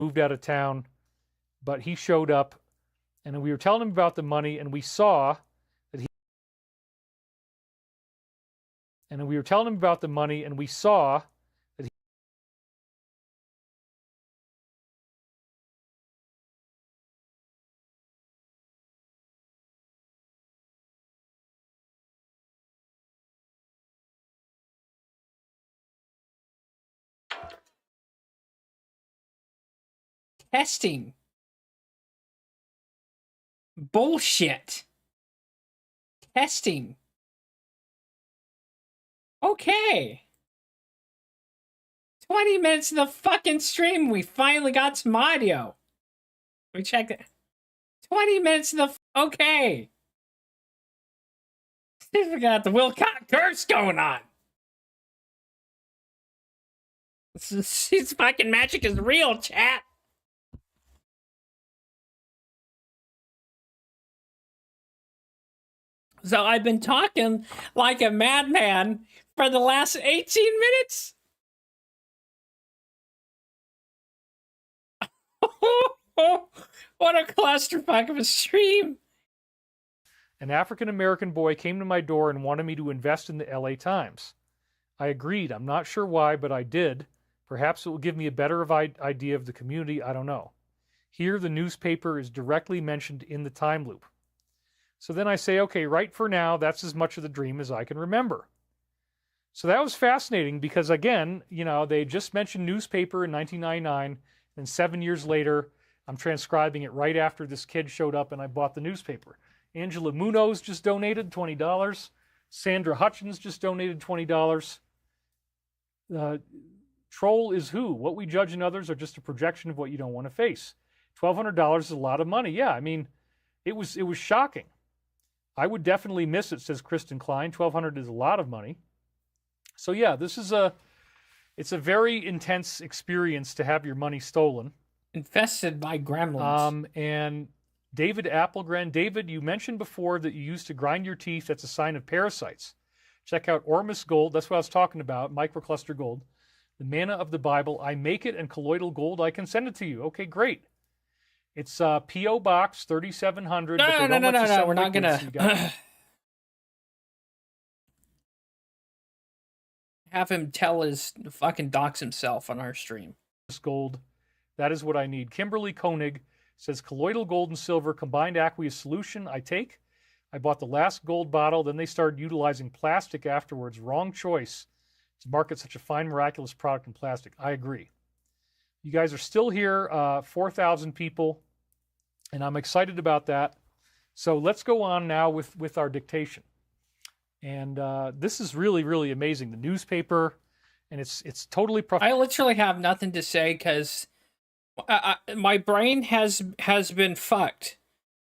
moved out of town, but he showed up, and we were telling him about the money, and we saw that he. And we were telling him about the money, and we saw that he. Testing. Bullshit. Testing. Okay. 20 minutes of the fucking stream. We finally got some audio. We checked it. 20 minutes of the... Okay. We got the Wilcock curse going on. This fucking magic is real, chat. So I've been talking like a madman for the last 18 minutes. What a clusterfuck of a stream. An African-American boy came to my door and wanted me to invest in the LA Times. I agreed. I'm not sure why, but I did. Perhaps it will give me a better idea of the community. I don't know. Here, the newspaper is directly mentioned in the time loop. So then I say, okay, right for now, that's as much of the dream as I can remember. So that was fascinating because, again, you know, they just mentioned newspaper in 1999, and 7 years later, I'm transcribing it right after this kid showed up and I bought the newspaper. Angela Munoz just donated $20. Sandra Hutchins just donated $20. Troll is who? What we judge in others are just a projection of what you don't want to face. $1,200 is a lot of money. Yeah, I mean, it was shocking. I would definitely miss it, says Kristen Klein. $1,200 is a lot of money. So yeah, it's a very intense experience to have your money stolen. Infested by gremlins. And David 𝕿𝖒𝖕𝖒𝖑𝖆𝖗. David, you mentioned before that you used to grind your teeth. That's a sign of parasites. Check out Ormus gold. That's what I was talking about, microcluster gold. The manna of the Bible. I make it in colloidal gold. I can send it to you. Okay, great. It's P.O. Box 3700. No. We're not going to have him tell his fucking dox himself on our stream. Gold. That is what I need. Kimberly Koenig says colloidal gold and silver combined aqueous solution. I take. I bought the last gold bottle. Then they started utilizing plastic afterwards. Wrong choice to market such a fine, miraculous product in plastic. I agree. You guys are still here, 4,000 people, and I'm excited about that. So let's go on now with our dictation. And this is really, really amazing. The newspaper, and it's totally... I literally have nothing to say because my brain has been fucked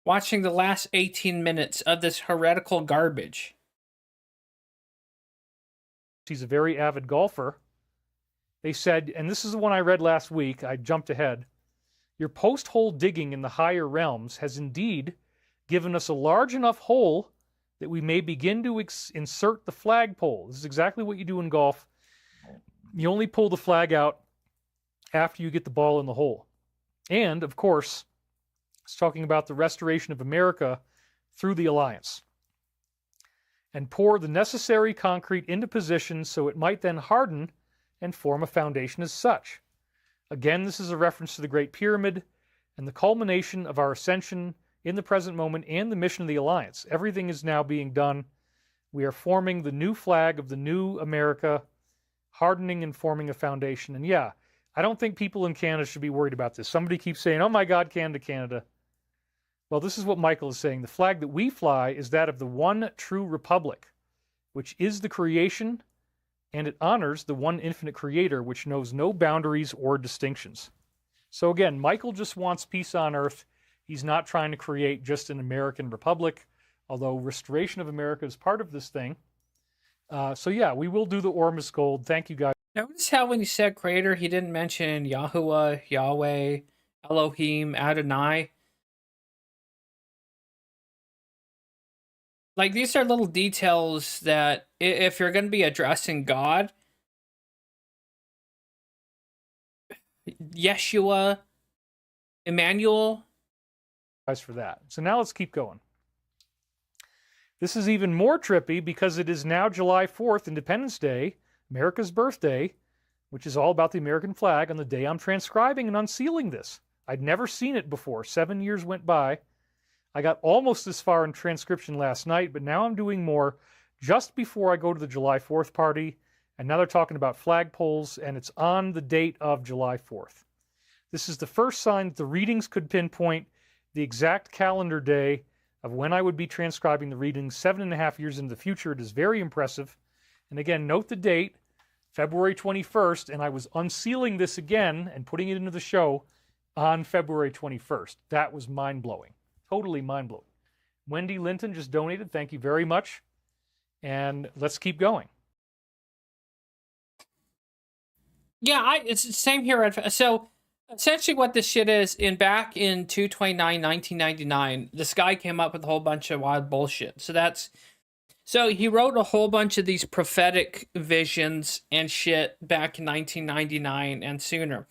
watching the last 18 minutes of this heretical garbage. He's a very avid golfer. They said, and this is the one I read last week, I jumped ahead, your post-hole digging in the higher realms has indeed given us a large enough hole that we may begin to insert the flagpole. This is exactly what you do in golf. You only pull the flag out after you get the ball in the hole. And, of course, it's talking about the restoration of America through the alliance. And pour the necessary concrete into position so it might then harden and form a foundation as such. Again, this is a reference to the Great Pyramid and the culmination of our ascension in the present moment and the mission of the Alliance. Everything is now being done. We are forming the new flag of the new America, hardening and forming a foundation. And yeah, I don't think people in Canada should be worried about this. Somebody keeps saying, oh my God, Canada, Canada. Well, this is what Michael is saying. The flag that we fly is that of the one true republic, which is the creation, and it honors the one infinite creator, which knows no boundaries or distinctions. So again, Michael just wants peace on earth. He's not trying to create just an American republic, although restoration of America is part of this thing. So yeah, we will do the Ormus gold. Thank you, guys. Notice how when he said creator, he didn't mention Yahuwah, Yahweh, Elohim, Adonai. Like, these are little details that if you're going to be addressing God, Yeshua, Emmanuel. For that. So now let's keep going. This is even more trippy because it is now July 4th, Independence Day, America's birthday, which is all about the American flag on the day I'm transcribing and unsealing this. I'd never seen it before. 7 years went by. I got almost this far in transcription last night, but now I'm doing more just before I go to the July 4th party. And now they're talking about flagpoles, and it's on the date of July 4th. This is the first sign that the readings could pinpoint the exact calendar day of when I would be transcribing the readings 7.5 years into the future. It is very impressive. And again, note the date, February 21st, and I was unsealing this again and putting it into the show on February 21st. That was mind-blowing. Totally mind-blowing. Wendy Linton just donated. Thank you very much. And let's keep going. Yeah, it's the same here. So essentially what this shit is, back in 2/29/1999, this guy came up with a whole bunch of wild bullshit. So he wrote a whole bunch of these prophetic visions and shit back in 1999 and sooner.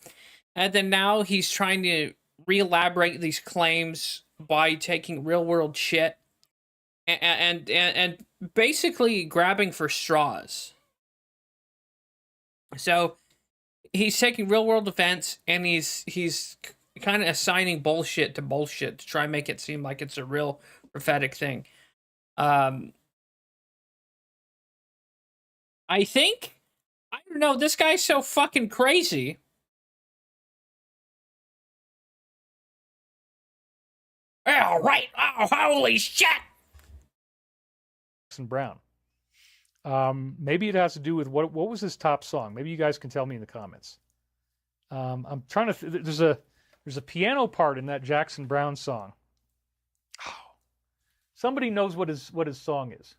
And then now he's trying to re-elaborate these claims by taking real-world shit and basically grabbing for straws. So he's taking real-world events and he's kind of assigning bullshit to bullshit to try and make it seem like it's a real prophetic thing. I don't know, this guy's so fucking crazy. All right. Oh, holy shit. Brown. Maybe it has to do with what was his top song. Maybe you guys can tell me in the comments. I'm trying to. There's a piano part in that Jackson Browne song. Oh, somebody knows what his song is.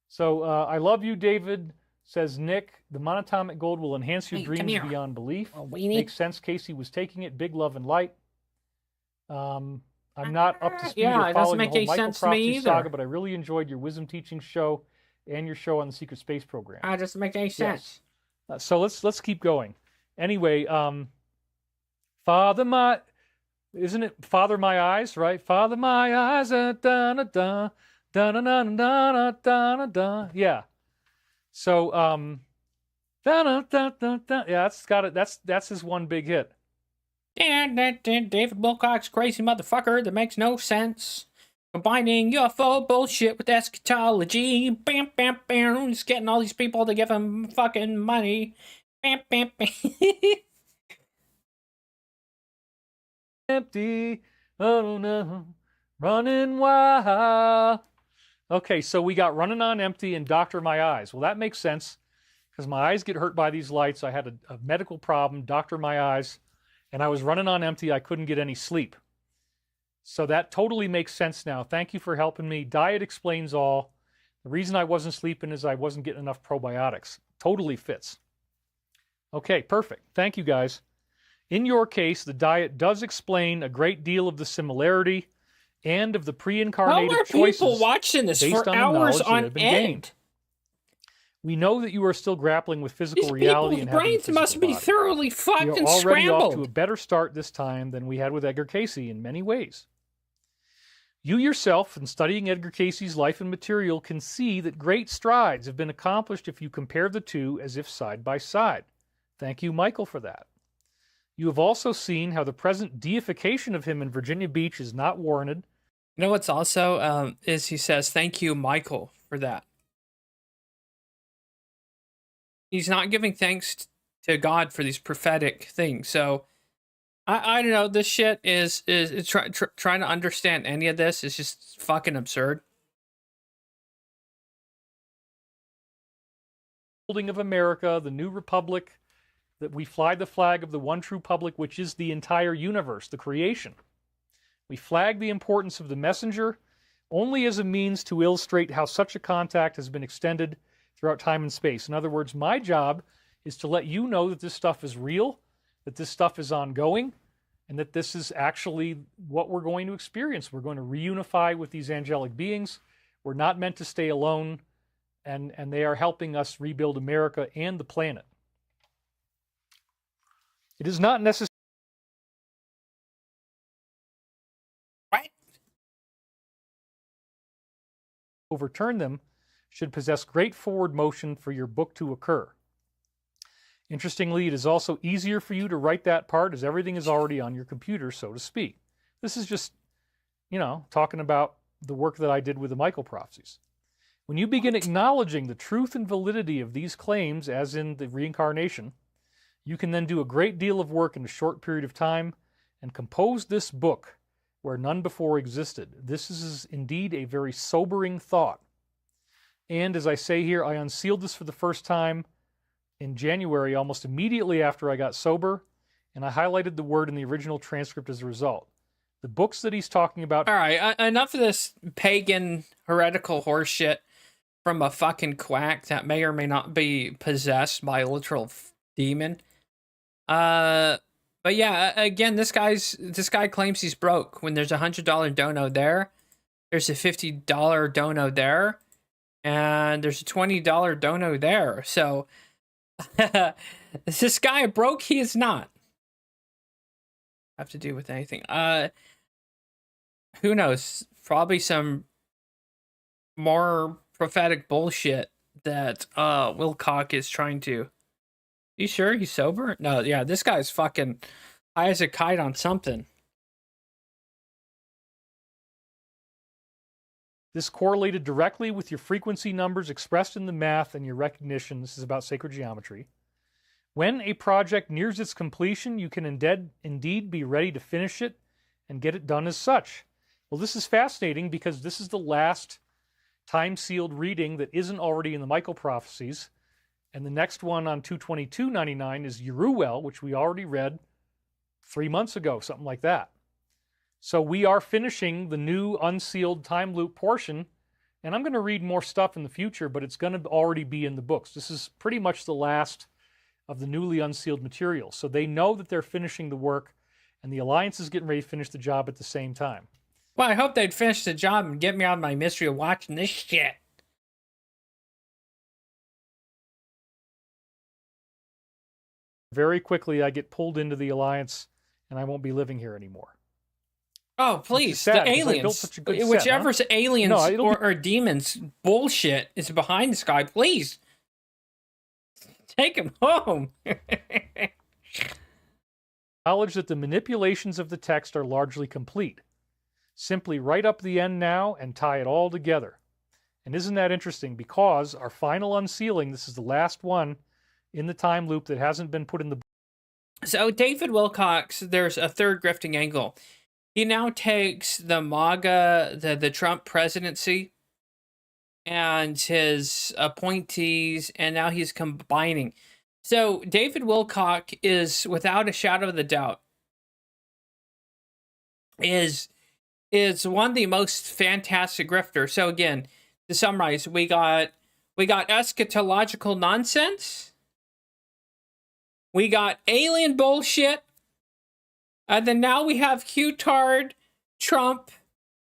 So I love you, David. Says Nick. The monatomic gold will enhance your dreams beyond belief. Oh, Makes sense. Casey was taking it. Big love and light. I'm not up to speed or following the whole Michael Prophecy saga, but I really enjoyed your wisdom teaching show and your show on the secret space program. That doesn't make any sense. Yes. So let's keep going. Anyway, Father my, isn't it Father my eyes, right? Father my eyes, da da da da da da da da da. Yeah. So da da da da da. Yeah, that's got it. That's his one big hit. David Wilcock's crazy motherfucker that makes no sense. Combining UFO bullshit with eschatology. Bam, bam, bam. He's getting all these people to give him fucking money. Bam, bam, bam. Empty. Oh no. Running wild. Okay, so we got Running on Empty and Doctor My Eyes. Well, that makes sense because my eyes get hurt by these lights. I had a medical problem, Doctor My Eyes. And I was running on empty. I couldn't get any sleep. So that totally makes sense now. Thank you for helping me. Diet explains all. The reason I wasn't sleeping is I wasn't getting enough probiotics. Totally fits. Okay, perfect. Thank you, guys. In your case, the diet does explain a great deal of the similarity and of the pre-incarnative choices. People watching this for hours on end? Gained. We know that you are still grappling with physical reality and brains must be thoroughly fucking scrambled. You're already off to a better start this time than we had with Edgar Cayce in many ways. You yourself, in studying Edgar Cayce's life and material, can see that great strides have been accomplished if you compare the two as if side by side. Thank you, Michael, for that. You have also seen how the present deification of him in Virginia Beach is not warranted. You know what's also, is he says, thank you, Michael, for that. He's not giving thanks to God for these prophetic things. So, I don't know. This shit is trying to understand any of this is just fucking absurd. Building of America, the new republic, that we fly the flag of the one true public, which is the entire universe, the creation. We flag the importance of the messenger only as a means to illustrate how such a contact has been extended throughout time and space. In other words, my job is to let you know that this stuff is real, that this stuff is ongoing, and that this is actually what we're going to experience. We're going to reunify with these angelic beings. We're not meant to stay alone, and they are helping us rebuild America and the planet. It is not necessary overturn them should possess great forward motion for your book to occur. Interestingly, it is also easier for you to write that part as everything is already on your computer, so to speak. This is just, talking about the work that I did with the Michael prophecies. When you begin acknowledging the truth and validity of these claims, as in the reincarnation, you can then do a great deal of work in a short period of time and compose this book where none before existed. This is indeed a very sobering thought. And as I say here, I unsealed this for the first time in January, almost immediately after I got sober, and I highlighted the word in the original transcript as a result. The books that he's talking about... All right, enough of this pagan, heretical horseshit from a fucking quack that may or may not be possessed by a literal demon. But yeah, again, this guy claims he's broke when there's a $100 dono there, there's a $50 dono there, and there's a $20 dono there. So is this guy broke? He is not. Have to do with anything. Who knows? Probably some more prophetic bullshit that Wilcock is trying to. You sure he's sober? No, yeah, this guy's fucking high as a kite on something. This correlated directly with your frequency numbers expressed in the math and your recognition. This is about sacred geometry. When a project nears its completion, you can indeed be ready to finish it and get it done as such. Well, this is fascinating because this is the last time-sealed reading that isn't already in the Michael prophecies. And the next one on 2/22/99 is Uriel, which we already read 3 months ago, something like that. So we are finishing the new unsealed time loop portion, and I'm going to read more stuff in the future, but it's going to already be in the books. This is pretty much the last of the newly unsealed material. So they know that they're finishing the work, and the Alliance is getting ready to finish the job at the same time. Well, I hope they'd finish the job and get me out of my misery of watching this shit. Very quickly, I get pulled into the Alliance, and I won't be living here anymore. Oh, please, sad, the aliens, whichever's set, huh? aliens or demons bullshit is behind this guy, please. Take him home. Acknowledge that the manipulations of the text are largely complete. Simply write up the end now and tie it all together. And isn't that interesting? Because our final unsealing, this is the last one in the time loop that hasn't been put in the... So David Wilcock, there's a third grifting angle. He now takes the MAGA, the Trump presidency, and his appointees, and now he's combining. So David Wilcock is, without a shadow of the doubt, is one of the most fantastic grifters. So again, to summarize, we got eschatological nonsense, we got alien bullshit, and then now we have Q-tard Trump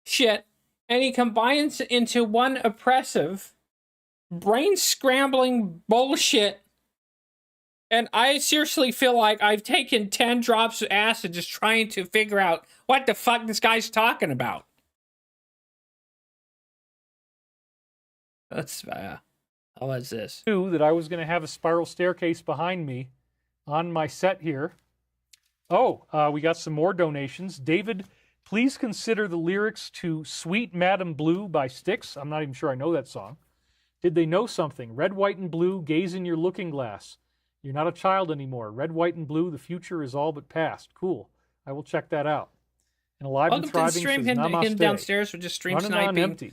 shit, and he combines it into one oppressive, brain-scrambling bullshit. And I seriously feel like I've taken 10 drops of acid just trying to figure out what the fuck this guy's talking about. That's, how was this? Knew that I was going to have a spiral staircase behind me on my set here. Oh, we got some more donations. David, please consider the lyrics to Sweet Madam Blue by Styx. I'm not even sure I know that song. Did they know something? Red, white, and blue, gaze in your looking glass. You're not a child anymore. Red, white, and blue, the future is all but past. Cool. I will check that out. And Alive and Thriving says, Namaste. Him downstairs for just stream Running sniping. on empty.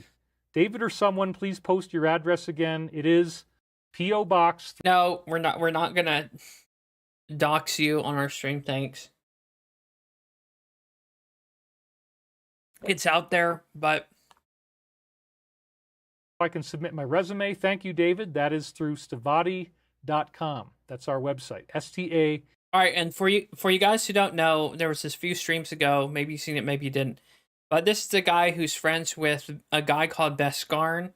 David or someone, please post your address again. It is P.O. Box. No, we're not gonna dox you on our stream, thanks. It's out there, but I can submit my resume. Thank you, David. That is through stavati.com. That's our website. STA. All right, and for you guys who don't know, there was this few streams ago. Maybe you've seen it, maybe you didn't. But this is the guy who's friends with a guy called 𝕿𝖊𝖒𝖕𝖑𝖆,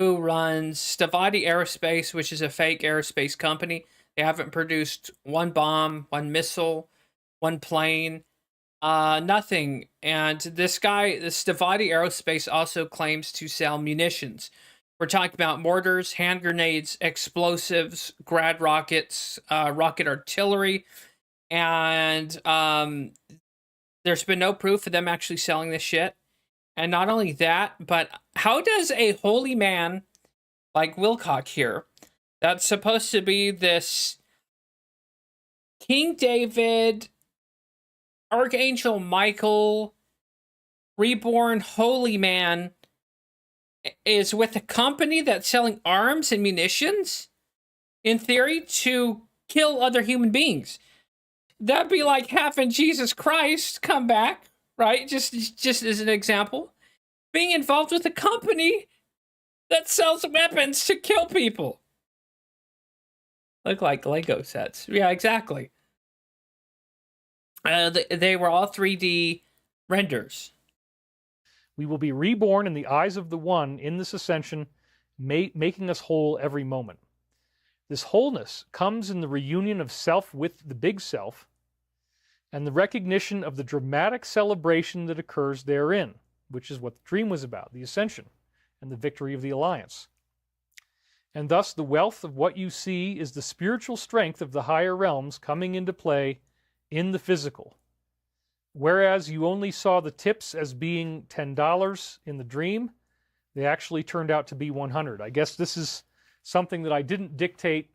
who runs Stavati Aerospace, which is a fake aerospace company. They haven't produced one bomb, one missile, one plane. Nothing. And this guy, this 𝕿𝖊𝖒𝖕𝖑𝖆 Aerospace, also claims to sell munitions. We're talking about mortars, hand grenades, explosives, grad rockets, rocket artillery, and there's been no proof of them actually selling this shit. And not only that, but how does a holy man like Wilcock here, that's supposed to be this King David, Archangel Michael, reborn holy man, is with a company that's selling arms and munitions, in theory, to kill other human beings? That'd be like having Jesus Christ come back, right? Just as an example. Being involved with a company that sells weapons to kill people. Look like Lego sets. Yeah, exactly. They were all 3D renders. We will be reborn in the eyes of the One in this ascension, making us whole every moment. This wholeness comes in the reunion of self with the big self and the recognition of the dramatic celebration that occurs therein, which is what the dream was about, the ascension and the victory of the alliance. And thus the wealth of what you see is the spiritual strength of the higher realms coming into play in the physical. Whereas you only saw the tips as being $10 in the dream, they actually turned out to be 100. I guess this is something that I didn't dictate,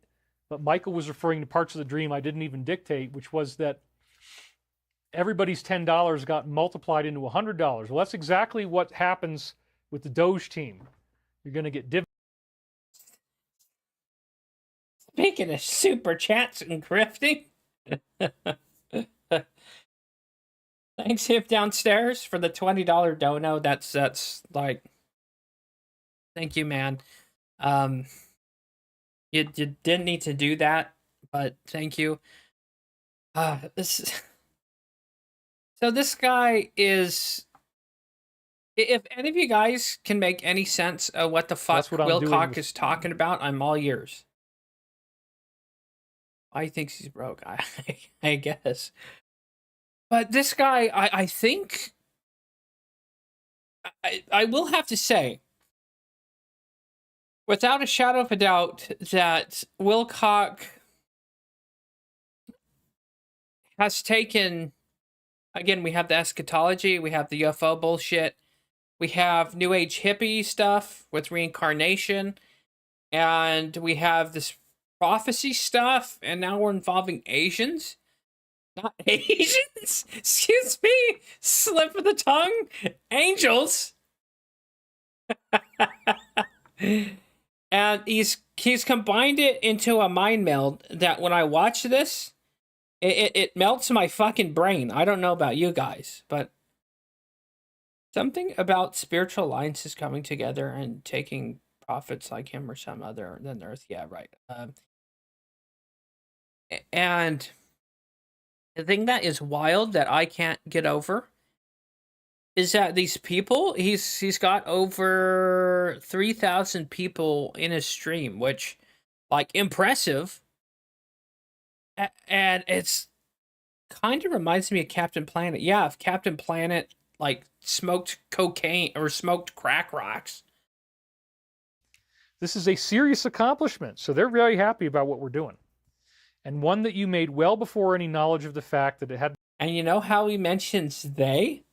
but Michael was referring to parts of the dream I didn't even dictate, which was that everybody's $10 got multiplied into $100. Well, that's exactly what happens with the Doge team. You're going to get dividends. Speaking of super chats and grifting, thanks Hip downstairs for the $20 dono. That's like, thank you, man. You didn't need to do that, but thank you. So this guy is, if any of you guys can make any sense of what the fuck Wilcock is talking about, I'm all ears. I think he's broke, I guess. But this guy, I think, I will have to say, without a shadow of a doubt, that Wilcock has taken, again, we have the eschatology, we have the UFO bullshit, we have New Age hippie stuff with reincarnation, and we have this prophecy stuff, and now we're involving Asians. Not Asians? Excuse me. Slip of the tongue. Angels. And he's combined it into a mind meld that when I watch this, it melts my fucking brain. I don't know about you guys, but something about spiritual alliances coming together and taking prophets like him or some other than Earth. Yeah, right. And the thing that is wild that I can't get over is that these people, he's got over 3,000 people in his stream, which, like, impressive. And it's kind of reminds me of Captain Planet. Yeah, if Captain Planet, like, smoked cocaine or smoked crack rocks. This is a serious accomplishment, so they're very happy about what we're doing. And one that you made well before any knowledge of the fact that it had... And you know how he mentions they?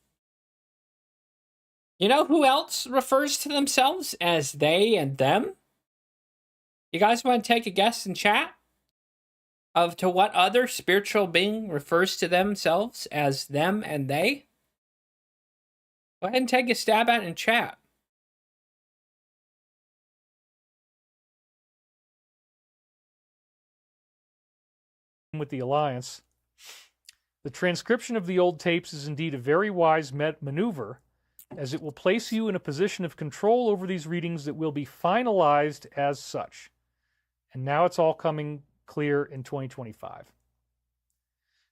You know who else refers to themselves as they and them? You guys want to take a guess in chat? Of to what other spiritual being refers to themselves as them and they? Go ahead and take a stab at it in chat. With the Alliance. The transcription of the old tapes is indeed a very wise maneuver, as it will place you in a position of control over these readings that will be finalized as such. And now it's all coming clear in 2025.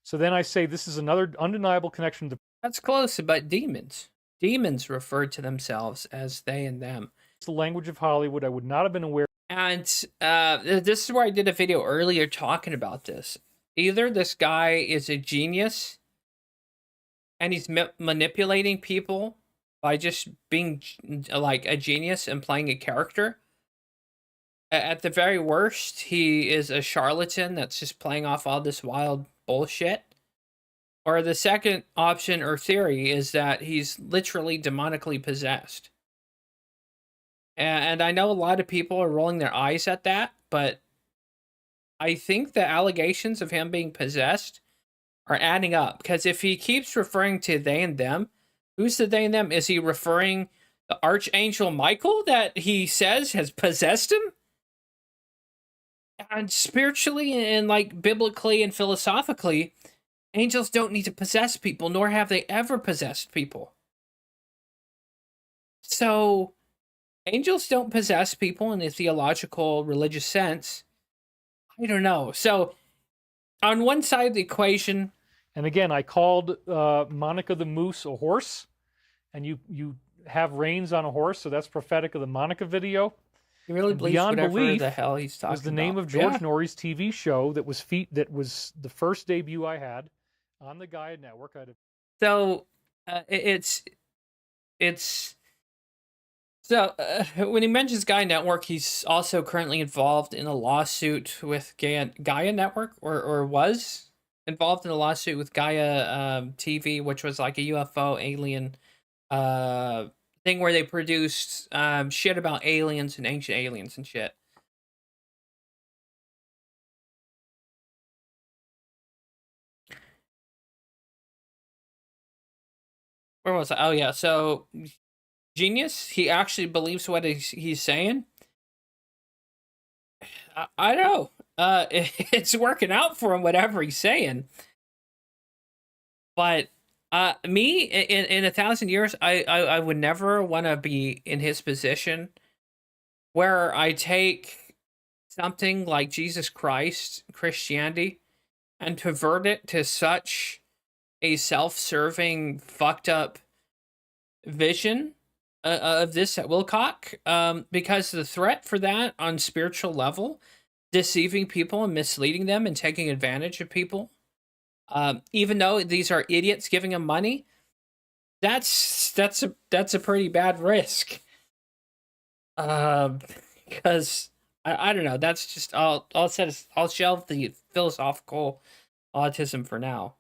So then I say this is another undeniable connection to... That's close, but demons. Demons refer to themselves as they and them. It's the language of Hollywood. I would not have been aware. And this is where I did a video earlier talking about this. Either this guy is a genius and he's manipulating people by just being like a genius and playing a character. At the very worst, he is a charlatan that's just playing off all this wild bullshit. Or the second option or theory is that he's literally demonically possessed. And I know a lot of people are rolling their eyes at that, but I think the allegations of him being possessed are adding up. Because if he keeps referring to they and them, who's the they and them? Is he referring the Archangel Michael that he says has possessed him? And spiritually and like biblically and philosophically, angels don't need to possess people, nor have they ever possessed people. So, angels don't possess people in the theological, religious sense. I don't know. So, on one side of the equation... And again, I called Monica the Moose a horse, and you have reins on a horse, so that's prophetic of the Monica video. He really believes Beyond whatever Belief the hell he's talking about. was the name of George Norrie's TV show that was the first debut I had on the Gaia Network. So when he mentions Gaia Network, he's also currently involved in a lawsuit with Gaia Network, or was involved in a lawsuit with Gaia TV, which was like a UFO alien thing where they produced shit about aliens and ancient aliens and shit. Where was I? Oh yeah, so genius. He actually believes what he's saying. I don't know. It's working out for him, whatever he's saying. But me, in 1,000 years, I would never want to be in his position, where I take something like Jesus Christ, Christianity, and pervert it to such a self-serving, fucked up vision of this at Wilcock, because the threat for that on spiritual level, deceiving people and misleading them and taking advantage of people, even though these are idiots giving them money, that's a pretty bad risk. Because I don't know. That's just I'll shelve the philosophical autism for now.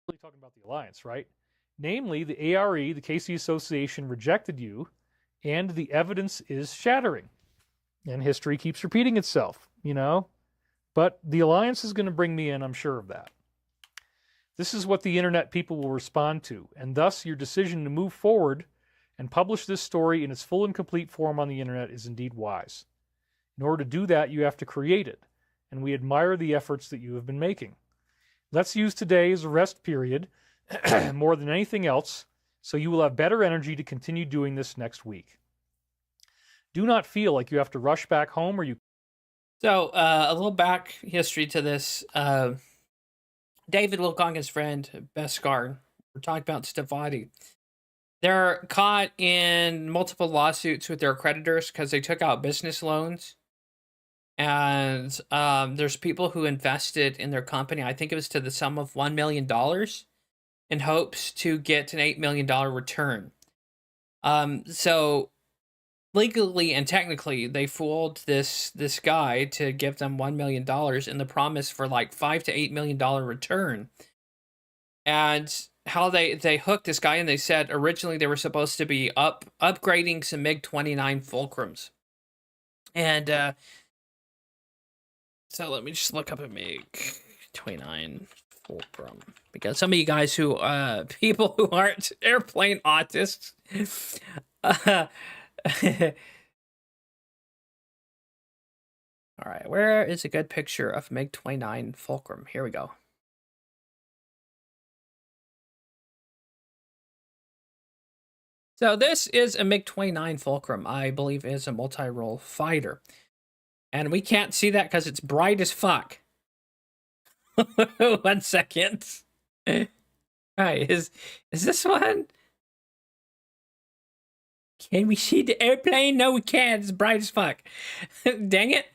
Really talking about the alliance, right? Namely, the ARE, the KC Association, rejected you, and the evidence is shattering. And history keeps repeating itself, you know? But the alliance is going to bring me in, I'm sure of that. This is what the internet people will respond to, and thus your decision to move forward and publish this story in its full and complete form on the internet is indeed wise. In order to do that, you have to create it, and we admire the efforts that you have been making. Let's use today as a rest period more than anything else, so you will have better energy to continue doing this next week. Do not feel like you have to rush back home or you... So, a little back history to this. David Wilcock and his friend, 𝕿𝖊𝖒𝖕𝖑𝖆, we're talking about 𝕿𝖊𝖒𝖕𝖕𝖒𝖕. They're caught in multiple lawsuits with their creditors because they took out business loans. And there's people who invested in their company, I think it was to the sum of $1 million, in hopes to get an $8 million return. So legally and technically, they fooled this guy to give them $1 million in the promise for like $5 to $8 million return. And how they hooked this guy, and they said originally they were supposed to be upgrading some MiG-29 Fulcrums. And so let me just look up a MiG-29 Fulcrum, because some of you guys who people who aren't airplane autists, all right, where is a good picture of MiG-29 Fulcrum? Here we go. So this is a MiG-29 Fulcrum. I believe is a multi-role fighter. And we can't see that because it's bright as fuck. 1 second. Alright, is this one? Can we see the airplane? No, we can't. It's bright as fuck. Dang it.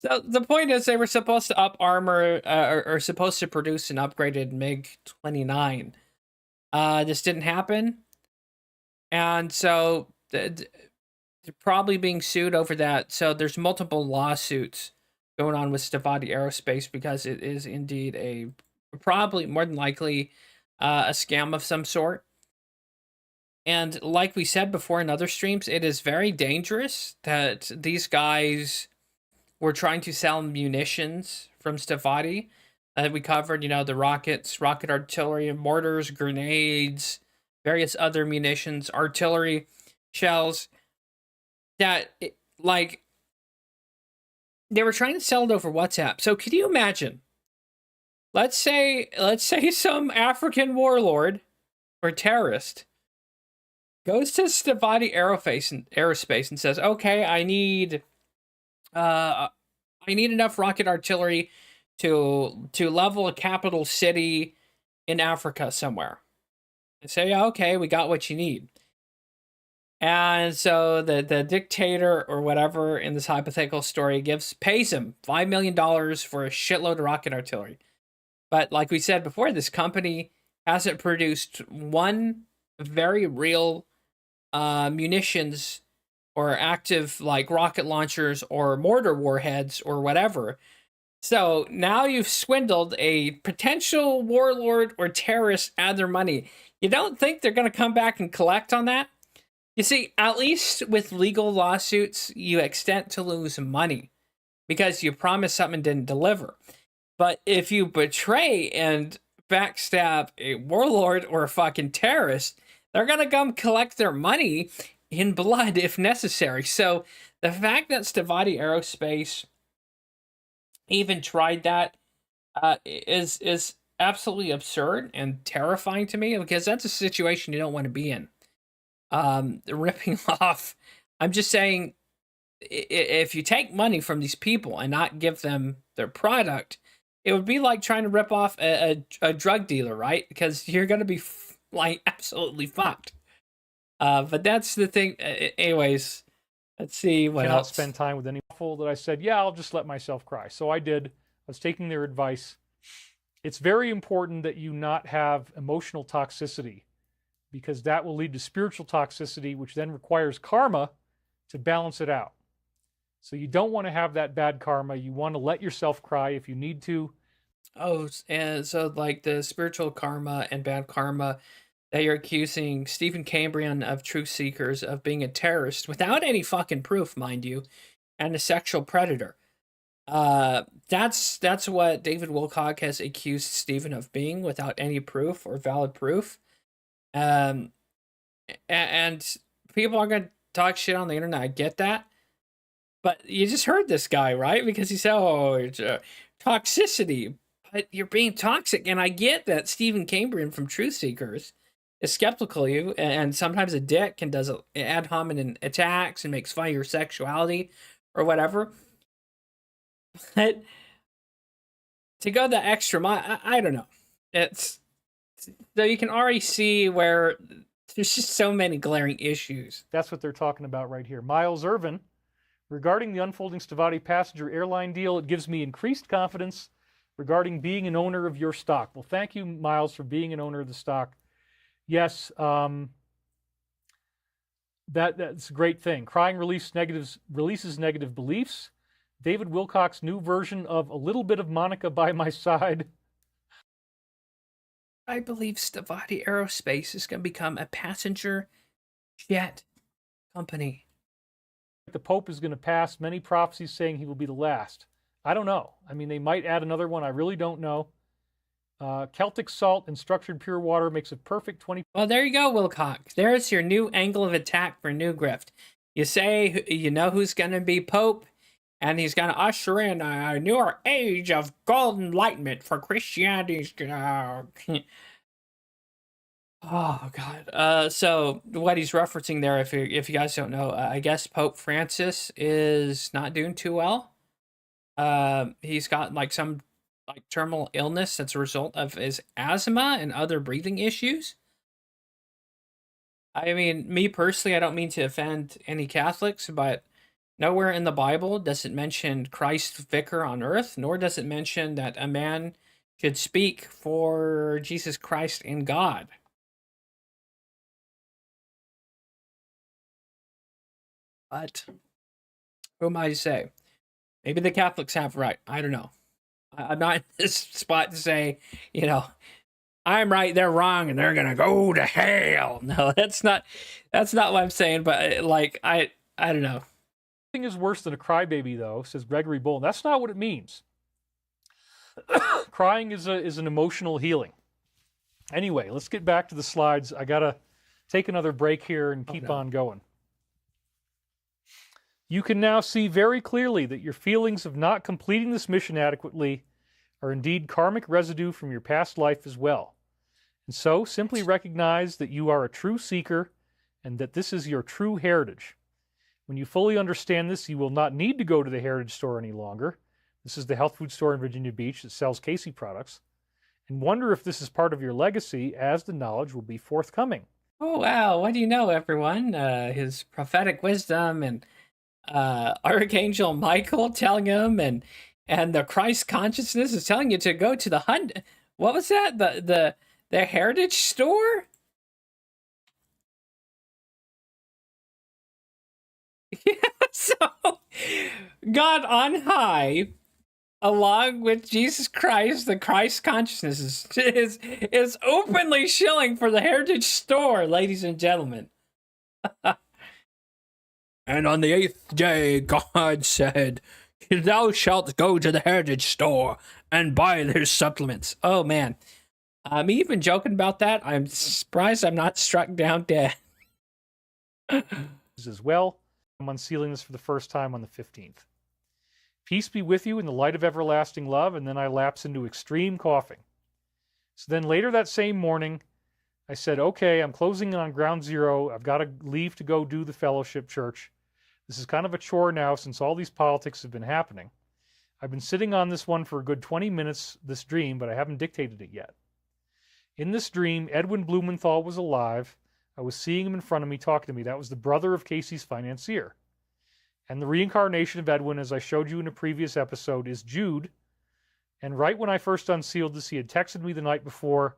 So the point is, they were supposed to up armor, or supposed to produce an upgraded MiG-29. This didn't happen, and so they're probably being sued over that. So there's multiple lawsuits going on with 𝕿𝖊𝖒𝖕𝖒𝖒 Aerospace because it is indeed probably more than likely a scam of some sort. And like we said before in other streams, it is very dangerous that these guys were trying to sell munitions from 𝕿𝖊𝖒𝖕𝖒. We covered, the rockets, rocket artillery, mortars, grenades, various other munitions, artillery shells that, like, they were trying to sell it over WhatsApp. So could you imagine? Let's say some African warlord or terrorist goes to 𝕿𝖊𝖒𝖕𝖒𝖒 Aerospace and says, "Okay, I need enough rocket artillery to level a capital city in Africa somewhere." And say, "Yeah, okay, we got what you need." And so the dictator or whatever in this hypothetical story pays him $5 million for a shitload of rocket artillery. But like we said before, this company hasn't produced one very real munitions or active, like, rocket launchers or mortar warheads or whatever. So now you've swindled a potential warlord or terrorist out of their money. You don't think they're going to come back and collect on that? You see, at least with legal lawsuits, you extend to lose money because you promised something and didn't deliver. But if you betray and backstab a warlord or a fucking terrorist, they're going to come collect their money in blood if necessary. So the fact that 𝕿𝖊𝖒𝖕𝖒𝖒 Aerospace even tried that is absolutely absurd and terrifying to me, because that's a situation you don't want to be in. Ripping off. I'm just saying, if you take money from these people and not give them their product, it would be like trying to rip off a drug dealer, right? Because you're going to be like absolutely fucked. But that's the thing. Anyways, let's see what else. Spend time with any fool that I said, yeah, I'll just let myself cry. So I did. I was taking their advice. It's very important that you not have emotional toxicity, because that will lead to spiritual toxicity, which then requires karma to balance it out. So you don't want to have that bad karma. You want to let yourself cry if you need to. Oh, and so, like, the spiritual karma and bad karma that you're accusing Sniping of Truth Seekers of being a terrorist without any fucking proof, mind you, and a sexual predator. That's what David Wilcock has accused Stephen of being, without any proof or valid proof. And people are gonna talk shit on the internet. I get that, but you just heard this guy, right? Because he said, "Oh, it's toxicity," but you're being toxic. And I get that Sniping from Truth Seekers is skeptical of you, and sometimes a dick and does ad hominem attacks and makes fun of your sexuality or whatever. But to go the extra mile, I don't know. It's so you can already see where there's just so many glaring issues. That's what they're talking about right here. Miles Irvin, regarding the unfolding 𝕿𝖊𝖒𝖕𝖒𝖒 passenger airline deal, it gives me increased confidence regarding being an owner of your stock. Well, thank you, Miles, for being an owner of the stock. Yes, that's a great thing. Crying releases negative beliefs. David Wilcock's new version of A Little Bit of Monica by My Side. I believe 𝕿𝖊𝖒𝖕𝖒𝖒 Aerospace is going to become a passenger jet company. The Pope is going to pass, many prophecies saying he will be the last. I don't know. I mean, they might add another one. I really don't know. Celtic salt and structured pure water makes a perfect 20. Well, there you go, Wilcock. There's your new angle of attack for New Grift. You say you know who's going to be Pope, and he's going to usher in a newer age of golden enlightenment for Christianity's. Oh, God. So what he's referencing there, if you guys don't know, I guess Pope Francis is not doing too well. He's got like some terminal illness that's a result of his asthma and other breathing issues. I mean, me personally, I don't mean to offend any Catholics, but Nowhere in the Bible does it mention Christ's vicar on earth, nor does it mention that a man should speak for Jesus Christ and God. But who am I to say? Maybe the Catholics have right. I don't know. I'm not in this spot to say, I'm right, they're wrong, and they're gonna go to hell. No, that's not what I'm saying. But I don't know. Nothing is worse than a crybaby, though, says Gregory Bolton. That's not what it means. Crying is an emotional healing. Anyway, let's get back to the slides. I gotta take another break here and keep on going. You can now see very clearly that your feelings of not completing this mission adequately are indeed karmic residue from your past life as well. And so, simply recognize that you are a true seeker and that this is your true heritage. When you fully understand this, you will not need to go to the Heritage Store any longer. This is the health food store in Virginia Beach that sells Casey products. And wonder if this is part of your legacy, as the knowledge will be forthcoming. Oh, wow. What do you know, everyone? His prophetic wisdom and Archangel Michael telling him, and the Christ consciousness is telling you to go to the what was that? The Heritage Store? Yeah, so God on high, along with Jesus Christ, the Christ consciousness is openly shilling for the Heritage Store, ladies and gentlemen. And on the 8th day, God said, "Thou shalt go to the Heritage Store and buy their supplements." Oh, man. Me even joking about that, I'm surprised I'm not struck down dead. As well, I'm unsealing this for the first time on the 15th. Peace be with you in the light of everlasting love, and then I lapse into extreme coughing. So then later that same morning, I said, okay, I'm closing in on ground zero. I've got to leave to go do the fellowship church. This is kind of a chore now since all these politics have been happening. I've been sitting on this one for a good 20 minutes, this dream, but I haven't dictated it yet. In this dream, 𝕿𝖊𝖒𝖕𝖑𝖆𝖗 was alive. I was seeing him in front of me, talking to me. That was the brother of Casey's financier. And the reincarnation of Edwin, as I showed you in a previous episode, is Jude. And right when I first unsealed this, he had texted me the night before,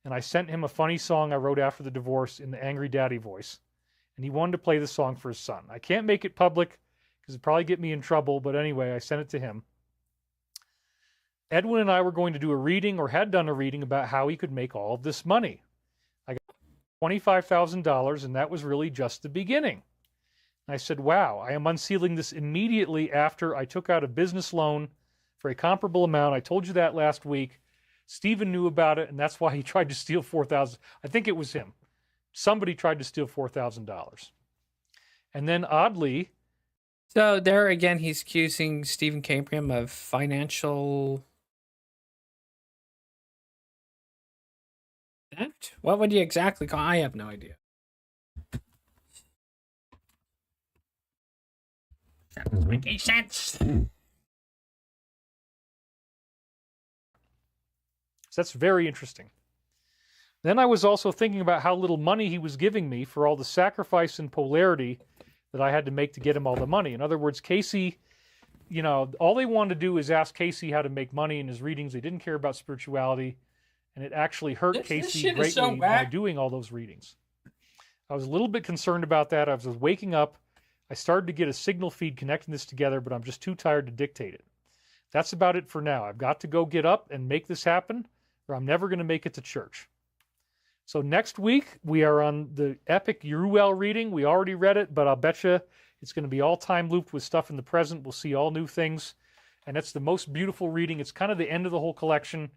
and I sent him a funny song I wrote after the divorce in the angry daddy voice. And he wanted to play the song for his son. I can't make it public because it'd probably get me in trouble, but anyway, I sent it to him. Edwin and I were going to do a reading, or had done a reading, about how he could make all of this money. I got $25,000, and that was really just the beginning. I said, wow, I am unsealing this immediately after I took out a business loan for a comparable amount. I told you that last week. Stephen knew about it, and that's why he tried to steal $4,000. I think it was him. Somebody tried to steal $4,000. And then oddly... So there again, he's accusing Stephen Cambrian of financial... theft? What would you exactly call? I have no idea. That doesn't make any sense. So that's very interesting. Then I was also thinking about how little money he was giving me for all the sacrifice and polarity that I had to make to get him all the money. In other words, Casey, all they wanted to do is ask Casey how to make money in his readings. They didn't care about spirituality. And it actually hurt Casey greatly by doing all those readings. I was a little bit concerned about that. I was waking up. I started to get a signal feed connecting this together, but I'm just too tired to dictate it. That's about it for now. I've got to go get up and make this happen, or I'm never going to make it to church. So next week, we are on the epic Uriel reading. We already read it, but I'll bet you it's going to be all time looped with stuff in the present. We'll see all new things. And it's the most beautiful reading. It's kind of the end of the whole collection.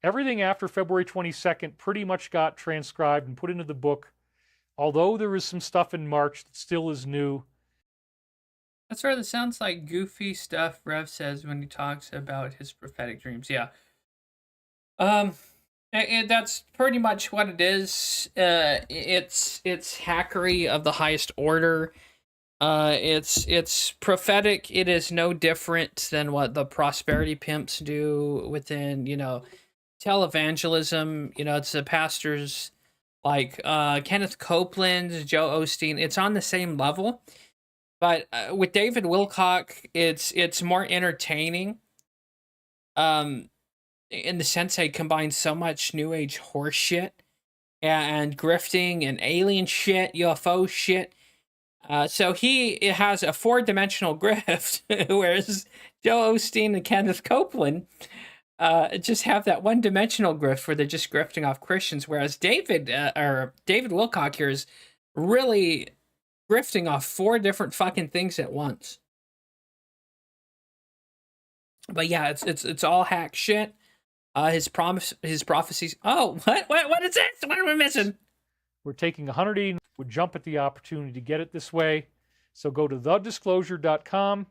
Everything after February 22nd pretty much got transcribed and put into the book, although there is some stuff in March that still is new. That sort of sounds like goofy stuff Rev says when he talks about his prophetic dreams. Yeah. That's pretty much what it is. It's hackery of the highest order. It's prophetic. It is no different than what the prosperity pimps do within, televangelism. It's the pastors like Kenneth Copeland, Joe Osteen. It's on the same level. But with David Wilcock, it's more entertaining. In the sense that he combines so much New Age horse shit and grifting and alien shit, UFO shit. So it has a 4-dimensional grift, whereas Joe Osteen and Kenneth Copeland just have that 1-dimensional grift where they're just grifting off Christians, whereas David Wilcock here is really grifting off 4 different fucking things at once. But yeah, it's all hack shit. His prophecies. Oh, what is this? What am I missing? We're taking 180. Would jump at the opportunity to get it this way. So go to 𝕿𝖊𝖒𝖕𝖑𝖆𝖗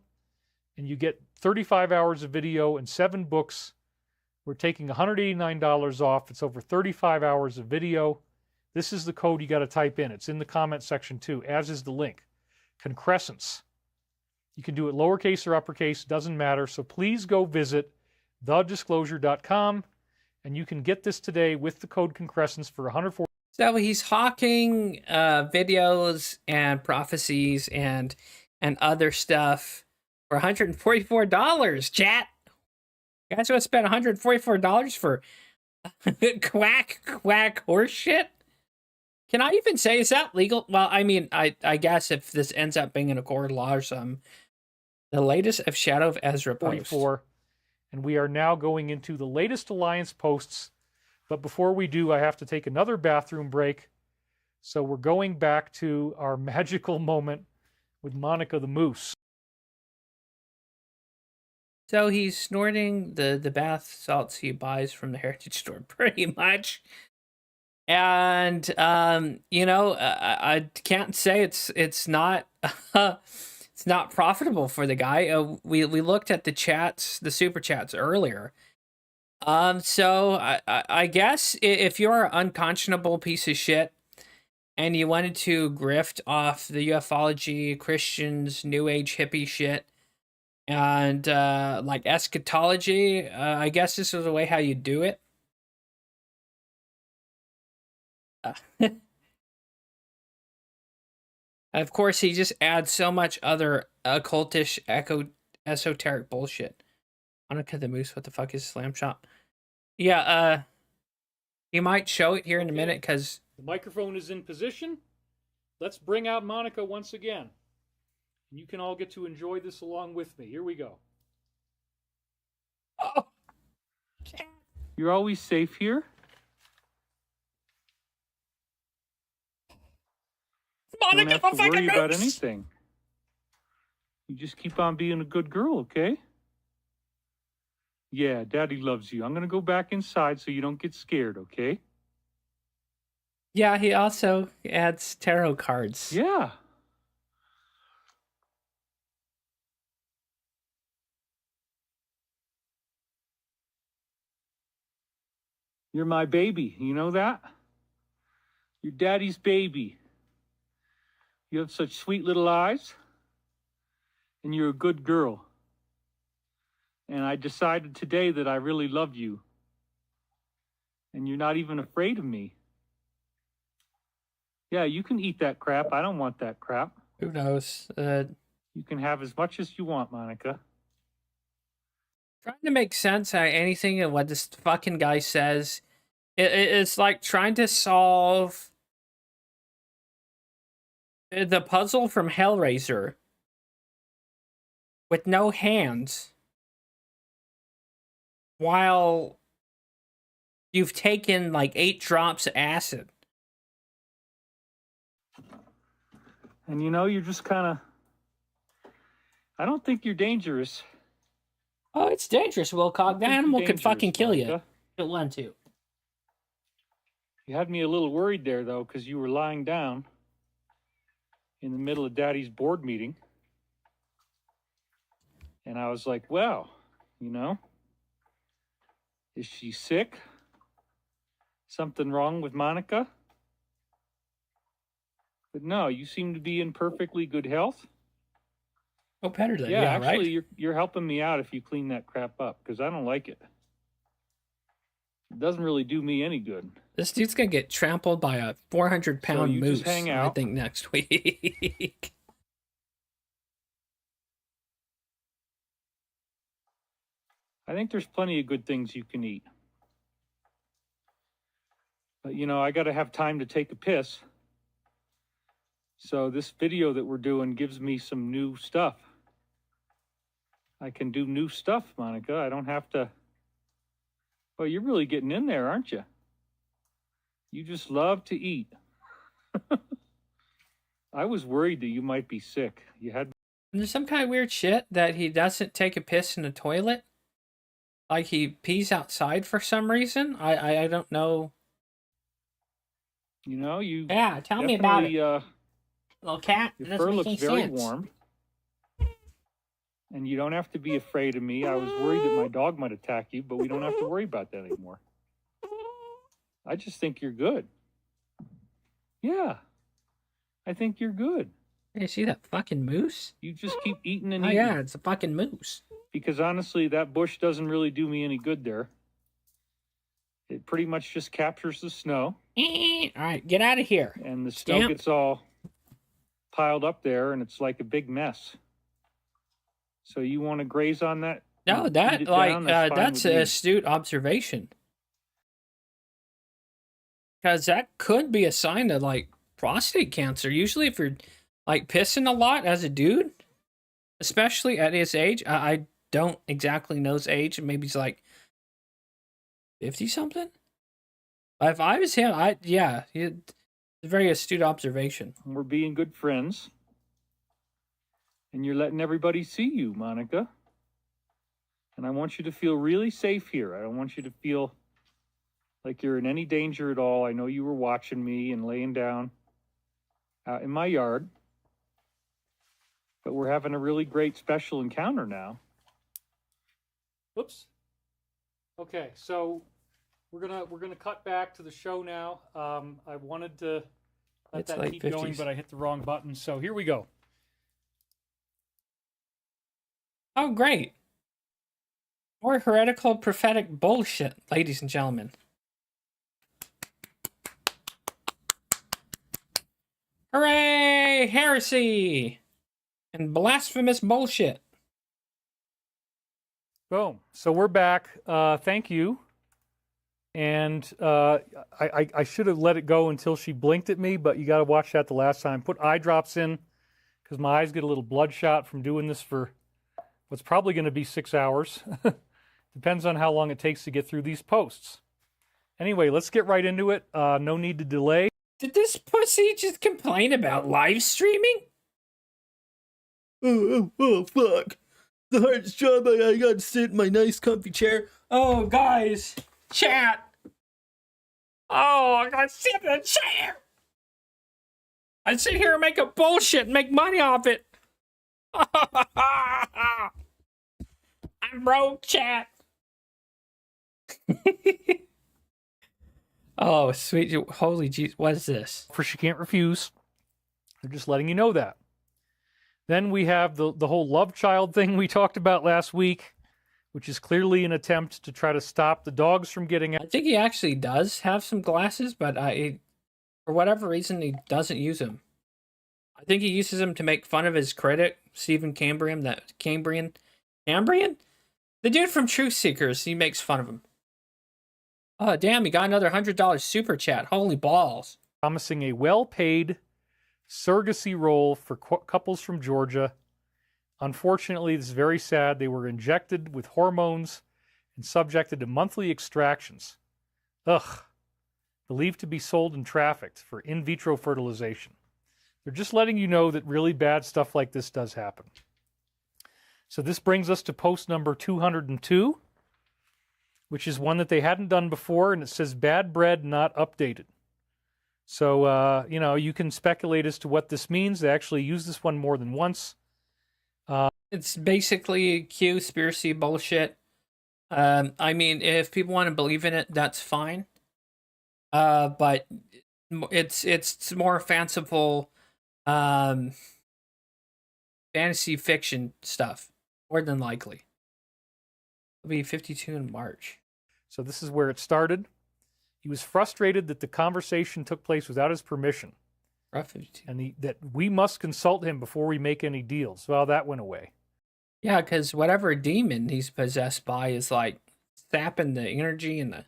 and you get 35 hours of video and 7 books. We're taking $189 off. It's over 35 hours of video. This is the code you got to type in. It's in the comment section too, as is the link. Concrescence. You can do it lowercase or uppercase, doesn't matter. So please go visit 𝕿𝖊𝖒𝖕𝖑𝖆𝖗 and you can get this today with the code concrescence for $140. So he's hawking videos and prophecies and other stuff for $144. Chat, you guys want to spend $144 for quack horse shit? Can I even say, is that legal? Well, I mean, I guess if this ends up being in a court of law or something. The latest of Shadow of Ezra post. And we are now going into the latest Alliance posts. But before we do, I have to take another bathroom break. So we're going back to our magical moment with Monica the Moose. So he's snorting the bath salts he buys from the heritage store, pretty much. And you know, I can't say it's not it's not profitable for the guy. We looked at the chats, the super chats earlier. So I guess if you're an unconscionable piece of shit and you wanted to grift off the ufology, Christians, New Age hippie shit, and like eschatology, I guess this is the way how you do it. Of course, he just adds so much other occultish, esoteric bullshit. Monica the Moose, what the fuck is Slam Shop? Yeah, he might show it here in a minute because the microphone is in position. Let's bring out Monica once again. And you can all get to enjoy this along with me. Here we go. Oh. You're always safe here. Monica, don't have to worry about anything. You just keep on being a good girl, okay? Yeah, Daddy loves you. I'm going to go back inside so you don't get scared, okay? Yeah, he also adds tarot cards. Yeah. You're my baby. You know that? You're Daddy's baby. You have such sweet little eyes. And you're a good girl. And I decided today that I really love you. And you're not even afraid of me. Yeah, you can eat that crap. I don't want that crap. Who knows? You can have as much as you want, Monica. Trying to make sense out of anything of what this fucking guy says. It's like trying to solve the puzzle from Hellraiser with no hands while you've taken like 8 drops of acid. And you know, you're just kind of... I don't think you're dangerous. Oh, it's dangerous, Wilcock. The animal could fucking kill you if it wanted to. You had me a little worried there, though, because you were lying down in the middle of Daddy's board meeting. And I was like, well, you know, is she sick? Something wrong with Monica? But no, you seem to be in perfectly good health. Oh, better than yeah, actually, right? you're helping me out if you clean that crap up, because I don't like it. It doesn't really do me any good. This dude's gonna get trampled by a 400-pound moose, just hang out. I think, next week. I think there's plenty of good things you can eat. But, you know, I got to have time to take a piss. So this video that we're doing gives me some new stuff. I can do new stuff, Monica. I don't have to... Well, you're really getting in there, aren't you? You just love to eat. I was worried that you might be sick. You had... There's some kind of weird shit that he doesn't take a piss in the toilet. Like he pees outside for some reason. I don't know. You know, you... Yeah, tell me about it. Little cat. Your fur looks very warm. And you don't have to be afraid of me. I was worried that my dog might attack you, but we don't have to worry about that anymore. I just think you're good. Yeah. I think you're good. Hey, see that fucking moose? You just keep eating and Oh, eating. yeah, it's a fucking moose. Because honestly, that bush doesn't really do me any good there. It pretty much just captures the snow. All right, get out of here. And the snow gets all piled up there, and it's like a big mess. So you want to graze on that? No, that that's an astute observation. Because that could be a sign of like prostate cancer. Usually, if you're like pissing a lot as a dude, especially at his age, I don't exactly know his age. Maybe he's like 50 something. But if I was him, yeah, it's a very astute observation. We're being good friends. And you're letting everybody see you, Monica. And I want you to feel really safe here. I don't want you to feel like you're in any danger at all. I know you were watching me and laying down out in my yard. But we're having a really great special encounter now. Whoops. Okay, so we're gonna cut back to the show now. I wanted to let that keep going, but I hit the wrong button. So here we go. Oh, great. More heretical prophetic bullshit, ladies and gentlemen. Hooray! Heresy! And blasphemous bullshit. Boom. So we're back. Thank you. And I should have let it go until she blinked at me, but you got to watch that the last time. Put eye drops in because my eyes get a little bloodshot from doing this for what's probably going to be 6 hours. Depends on how long it takes to get through these posts. Anyway, let's get right into it. No need to delay. Did this pussy just complain about live streaming? Oh, fuck. The hardest job I got to sit in my nice comfy chair. Oh, guys. Chat. Oh, I got to sit in a chair. I sit here and make a bullshit and make money off it. I'm broke, chat. Oh, sweet. Holy jeez. What is this? For she can't refuse. They're just letting you know that. Then we have the whole love child thing we talked about last week, which is clearly an attempt to try to stop the dogs from getting out. I think he actually does have some glasses, but for whatever reason, he doesn't use them. I think he uses them to make fun of his critic, Stephen Cambrian, Cambrian? The dude from Truth Seekers, he makes fun of him. Oh, damn, he got another $100 super chat. Holy balls. Promising a well-paid surrogacy role for couples from Georgia. Unfortunately, this is very sad. They were injected with hormones and subjected to monthly extractions. Ugh. Believed to be sold and trafficked for in vitro fertilization. They're just letting you know that really bad stuff like this does happen. So this brings us to post number 202, which is one that they hadn't done before, and it says bad bread not updated. So, you can speculate as to what this means. They actually use this one more than once. It's basically conspiracy bullshit. I mean, if people want to believe in it, that's fine. But it's more fanciful fantasy fiction stuff, more than likely. It'll be 52 in March. So this is where it started. He was frustrated that the conversation took place without his permission. Rough 52. And that we must consult him before we make any deals. Well, that went away. Yeah, because whatever demon he's possessed by is like sapping the energy and the.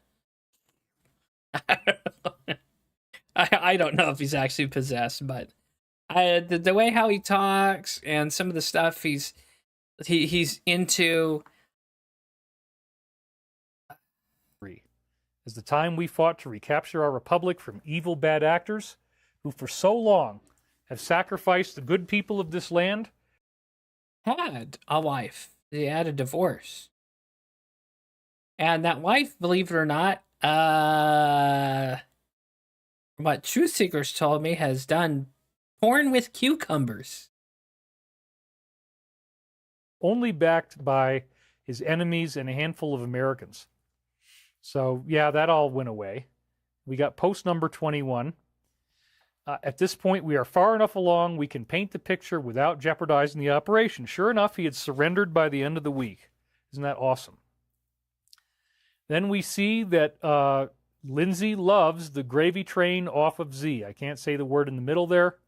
I don't know if he's actually possessed, but the way how he talks and some of the stuff he's into. Is the time we fought to recapture our republic from evil bad actors who for so long have sacrificed the good people of this land. Had a wife. They had a divorce. And that wife, believe it or not, what Truth Seekers told me, has done porn with cucumbers. Only backed by his enemies and a handful of Americans. So, yeah, that all went away. We got post number 21. At this point, we are far enough along we can paint the picture without jeopardizing the operation. Sure enough, he had surrendered by the end of the week. Isn't that awesome? Then we see that Lindsay loves the gravy train off of Z. I can't say the word in the middle there,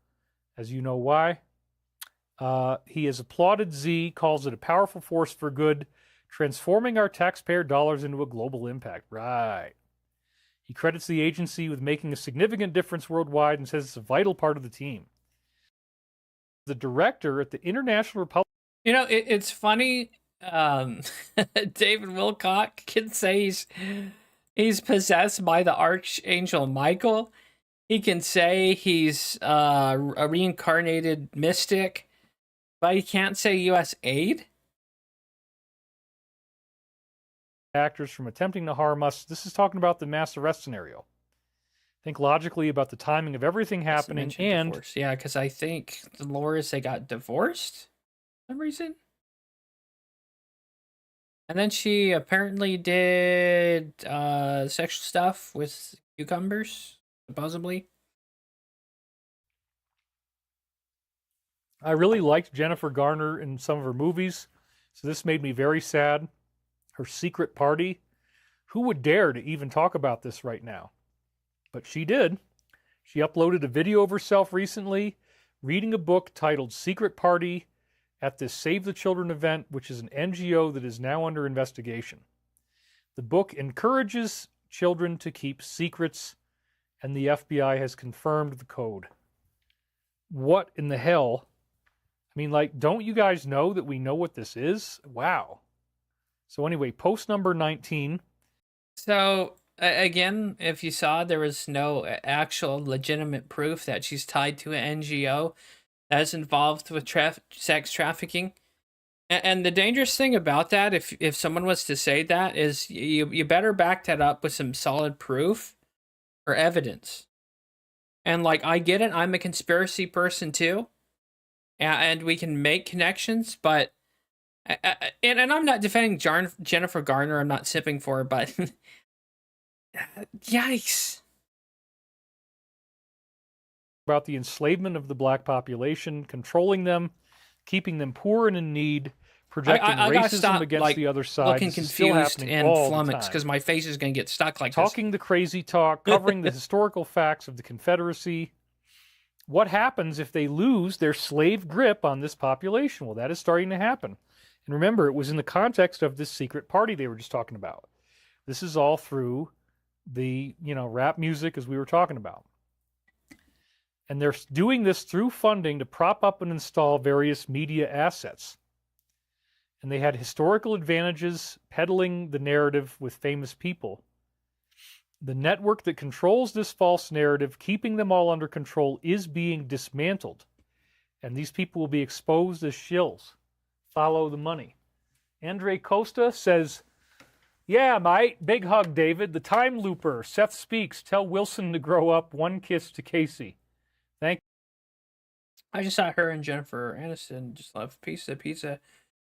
as you know why. He has applauded Z, calls it a powerful force for good, transforming our taxpayer dollars into a global impact. Right. He credits the agency with making a significant difference worldwide and says it's a vital part of the team. The director at the International Republic. You know, it's funny. David Wilcock can say he's possessed by the Archangel Michael. He can say he's a reincarnated mystic, but he can't say U.S. aid. Actors from attempting to harm us. This is talking about the mass arrest scenario. Think logically about the timing of everything happening and divorce. Yeah, because I think the lore is they got divorced for some reason. And then she apparently did sexual stuff with cucumbers, supposedly. I really liked Jennifer Garner in some of her movies, so this made me very sad. Her secret party. Who would dare to even talk about this right now? But she did. She uploaded a video of herself recently reading a book titled Secret Party at this Save the Children event, which is an NGO that is now under investigation. The book encourages children to keep secrets, and the FBI has confirmed the code. What in the hell? I mean, like, don't you guys know that we know what this is? Wow. So anyway, post number 19. So, again, if you saw, there was no actual legitimate proof that she's tied to an NGO that's involved with sex trafficking. And the dangerous thing about that, if someone was to say that, is you better back that up with some solid proof or evidence. And, like, I get it. I'm a conspiracy person, too. And we can make connections, but... And I'm not defending Jennifer Garner. I'm not sipping for her, but yikes. About the enslavement of the black population, controlling them, keeping them poor and in need, projecting racism against the other side. Looking confused and flummoxed because my face is going to get stuck like talking the crazy talk, covering the historical facts of the Confederacy. What happens if they lose their slave grip on this population? Well, that is starting to happen. And remember, it was in the context of this secret party they were just talking about. This is all through the, rap music, as we were talking about. And they're doing this through funding to prop up and install various media assets. And they had historical advantages peddling the narrative with famous people. The network that controls this false narrative, keeping them all under control, is being dismantled. And these people will be exposed as shills. Follow the money. Andre Costa says, yeah, mate, big hug, David. The time looper. Seth speaks. Tell Wilson to grow up. One kiss to Casey. Thank you. I just saw her and Jennifer Aniston just love pizza.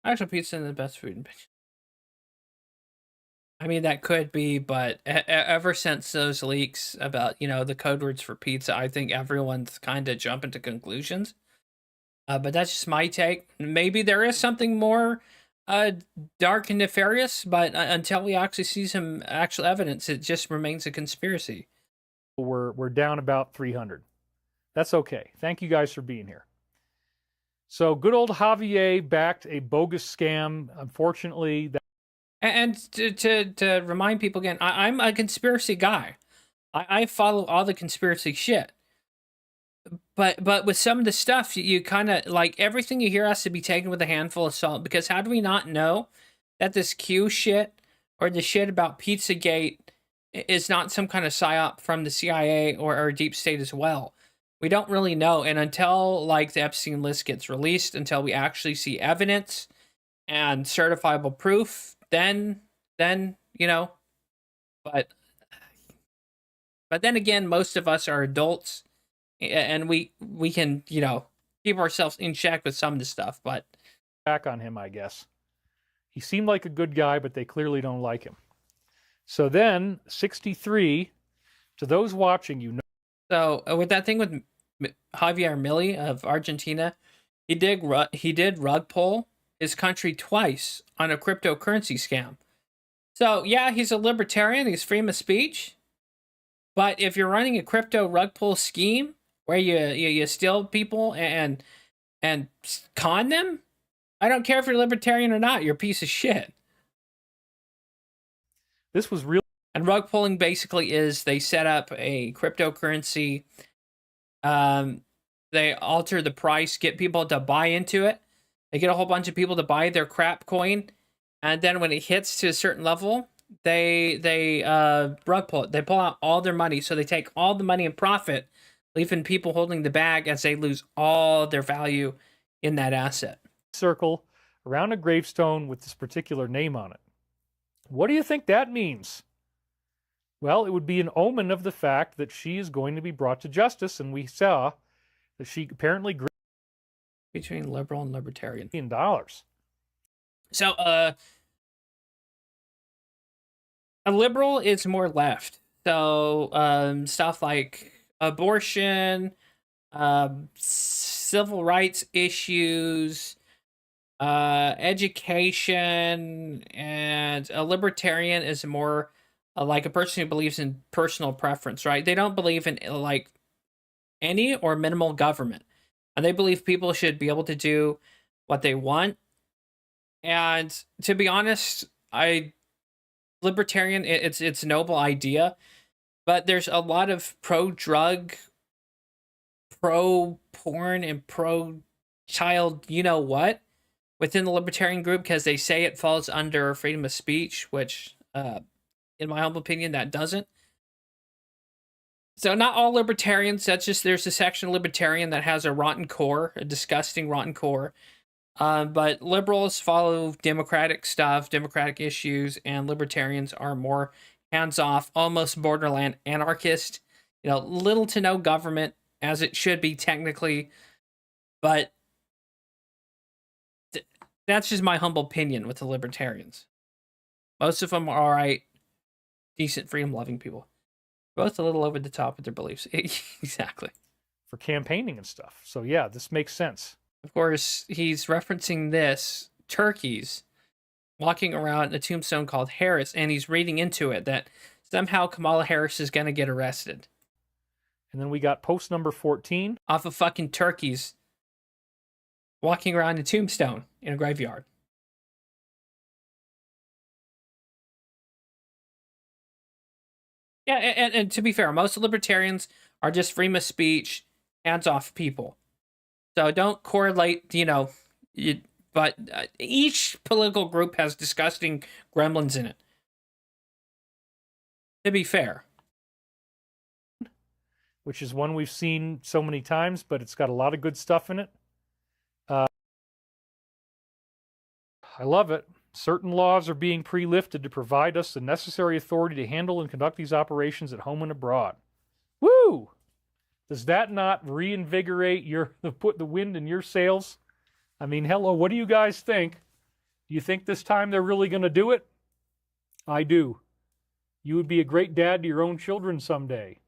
Actual pizza is the best food in pizza. I mean, that could be, but ever since those leaks about, the code words for pizza, I think everyone's kind of jumping to conclusions. But that's just my take. Maybe there is something more dark and nefarious, but until we actually see some actual evidence, it just remains a conspiracy. We're down about 300. That's okay. Thank you guys for being here. So good old 𝕿𝖒𝖒𝖕𝖑𝖆 backed a bogus scam. Unfortunately, And to remind people again, I'm a conspiracy guy. I follow all the conspiracy shit. But with some of the stuff, you kind of like everything you hear has to be taken with a handful of salt, because how do we not know that this Q shit or the shit about Pizzagate is not some kind of psyop from the CIA or deep state as well? We don't really know, and until like the Epstein list gets released, until we actually see evidence and certifiable proof, then you know. But then again, most of us are adults, and we can, you know, keep ourselves in check with some of the stuff. But back on him, I guess. He seemed like a good guy, but they clearly don't like him. So then 63, to those watching, you know. So with that thing with 𝕿𝖊𝖒𝖕𝖒𝖕𝖒 of Argentina, he did rug pull his country twice on a cryptocurrency scam. So yeah, he's a libertarian, he's freedom of speech, but if you're running a crypto rug pull scheme where you steal people and con them, I don't care if you're libertarian or not, you're a piece of shit. This was real. And rug pulling basically is they set up a cryptocurrency, they alter the price, get people to buy into it. They get a whole bunch of people to buy their crap coin, and then when it hits to a certain level, they rug pull it. They pull out all their money, so they take all the money and profit, leaving people holding the bag as they lose all their value in that asset. Circle around a gravestone with this particular name on it. What do you think that means? Well, it would be an omen of the fact that she is going to be brought to justice, and we saw that she apparently between liberal and libertarian dollars. So a liberal is more left. So stuff like abortion, civil rights issues, education, and a libertarian is more like a person who believes in personal preference, right? They don't believe in like any or minimal government, and they believe people should be able to do what they want. And to be honest, libertarian, it's a noble idea, but there's a lot of pro-drug, pro-porn, and pro-child, you know what, within the libertarian group, because they say it falls under freedom of speech, which, in my humble opinion, that doesn't. So not all libertarians, that's just, there's a section of libertarian that has a rotten core, a disgusting rotten core. But liberals follow democratic stuff, democratic issues, and libertarians are more hands-off, almost borderland anarchist. You know, little to no government, as it should be technically, but that's just my humble opinion with the libertarians. Most of them are all right, decent, freedom-loving people. Both a little over the top with their beliefs. Exactly. For campaigning and stuff. So yeah, this makes sense. Of course, he's referencing this, turkeys, walking around a tombstone called Harris, and he's reading into it that somehow Kamala Harris is going to get arrested. And then we got post number 14. Off of fucking turkeys walking around a tombstone in a graveyard. Yeah, and to be fair, most libertarians are just freedom of speech, hands-off people. So don't correlate, you know, but each political group has disgusting gremlins in it. To be fair. Which is one we've seen so many times, but it's got a lot of good stuff in it. I love it. Certain laws are being pre-lifted to provide us the necessary authority to handle and conduct these operations at home and abroad. Woo! Does that not reinvigorate put the wind in your sails? I mean, hello, what do you guys think? Do you think this time they're really going to do it? I do. You would be a great dad to your own children someday.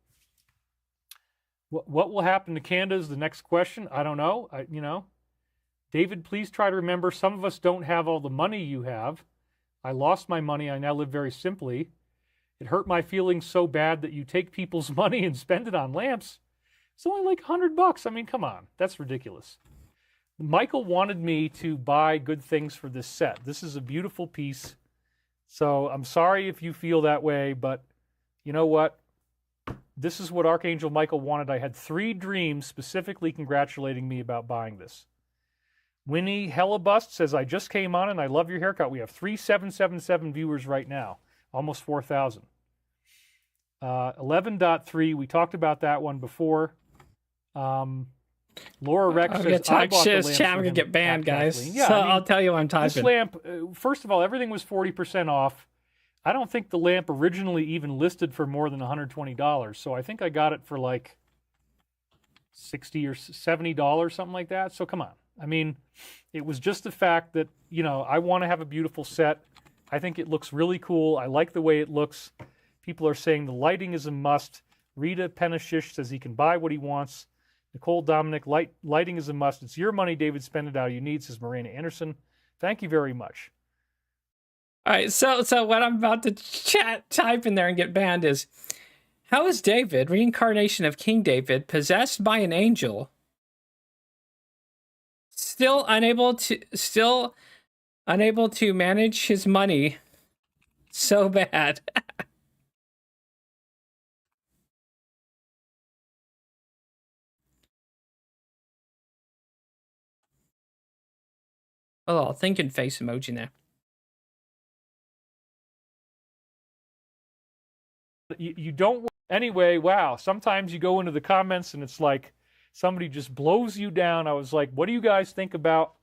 What will happen to Canada is the next question. I don't know. You know, David, please try to remember, some of us don't have all the money you have. I lost my money. I now live very simply. It hurt my feelings so bad that you take people's money and spend it on lamps. It's only like $100. I mean, come on. That's ridiculous. Michael wanted me to buy good things for this set. This is a beautiful piece. So I'm sorry if you feel that way, but you know what? This is what Archangel Michael wanted. I had 3 dreams specifically congratulating me about buying this. 𝕿𝖊𝖒𝖕𝖑𝖆 says, I just came on and I love your haircut. We have 3777 viewers right now, almost 4,000. 11.3, we talked about that one before. Laura Rex says, I bought the lamp. I'm gonna get banned, guys. Yeah, so I'll tell you I'm typing. This lamp, first of all, everything was 40% off. I don't think the lamp originally even listed for more than $120. So I think I got it for like $60 or $70, something like that. So come on. I mean, it was just the fact that, you know, I want to have a beautiful set. I think it looks really cool. I like the way it looks. People are saying the lighting is a must. Rita Penashish says he can buy what he wants. Nicole Dominic, lighting is a must. It's your money, David. Spend it how you need, says Marina Anderson. Thank you very much. All right, so what I'm about to type in there and get banned is, how is David, reincarnation of King David, possessed by an angel, still unable to manage his money so bad? Oh, thinking face emoji now. You don't, anyway, wow. Sometimes you go into the comments and it's like somebody just blows you down. I was like, what do you guys think about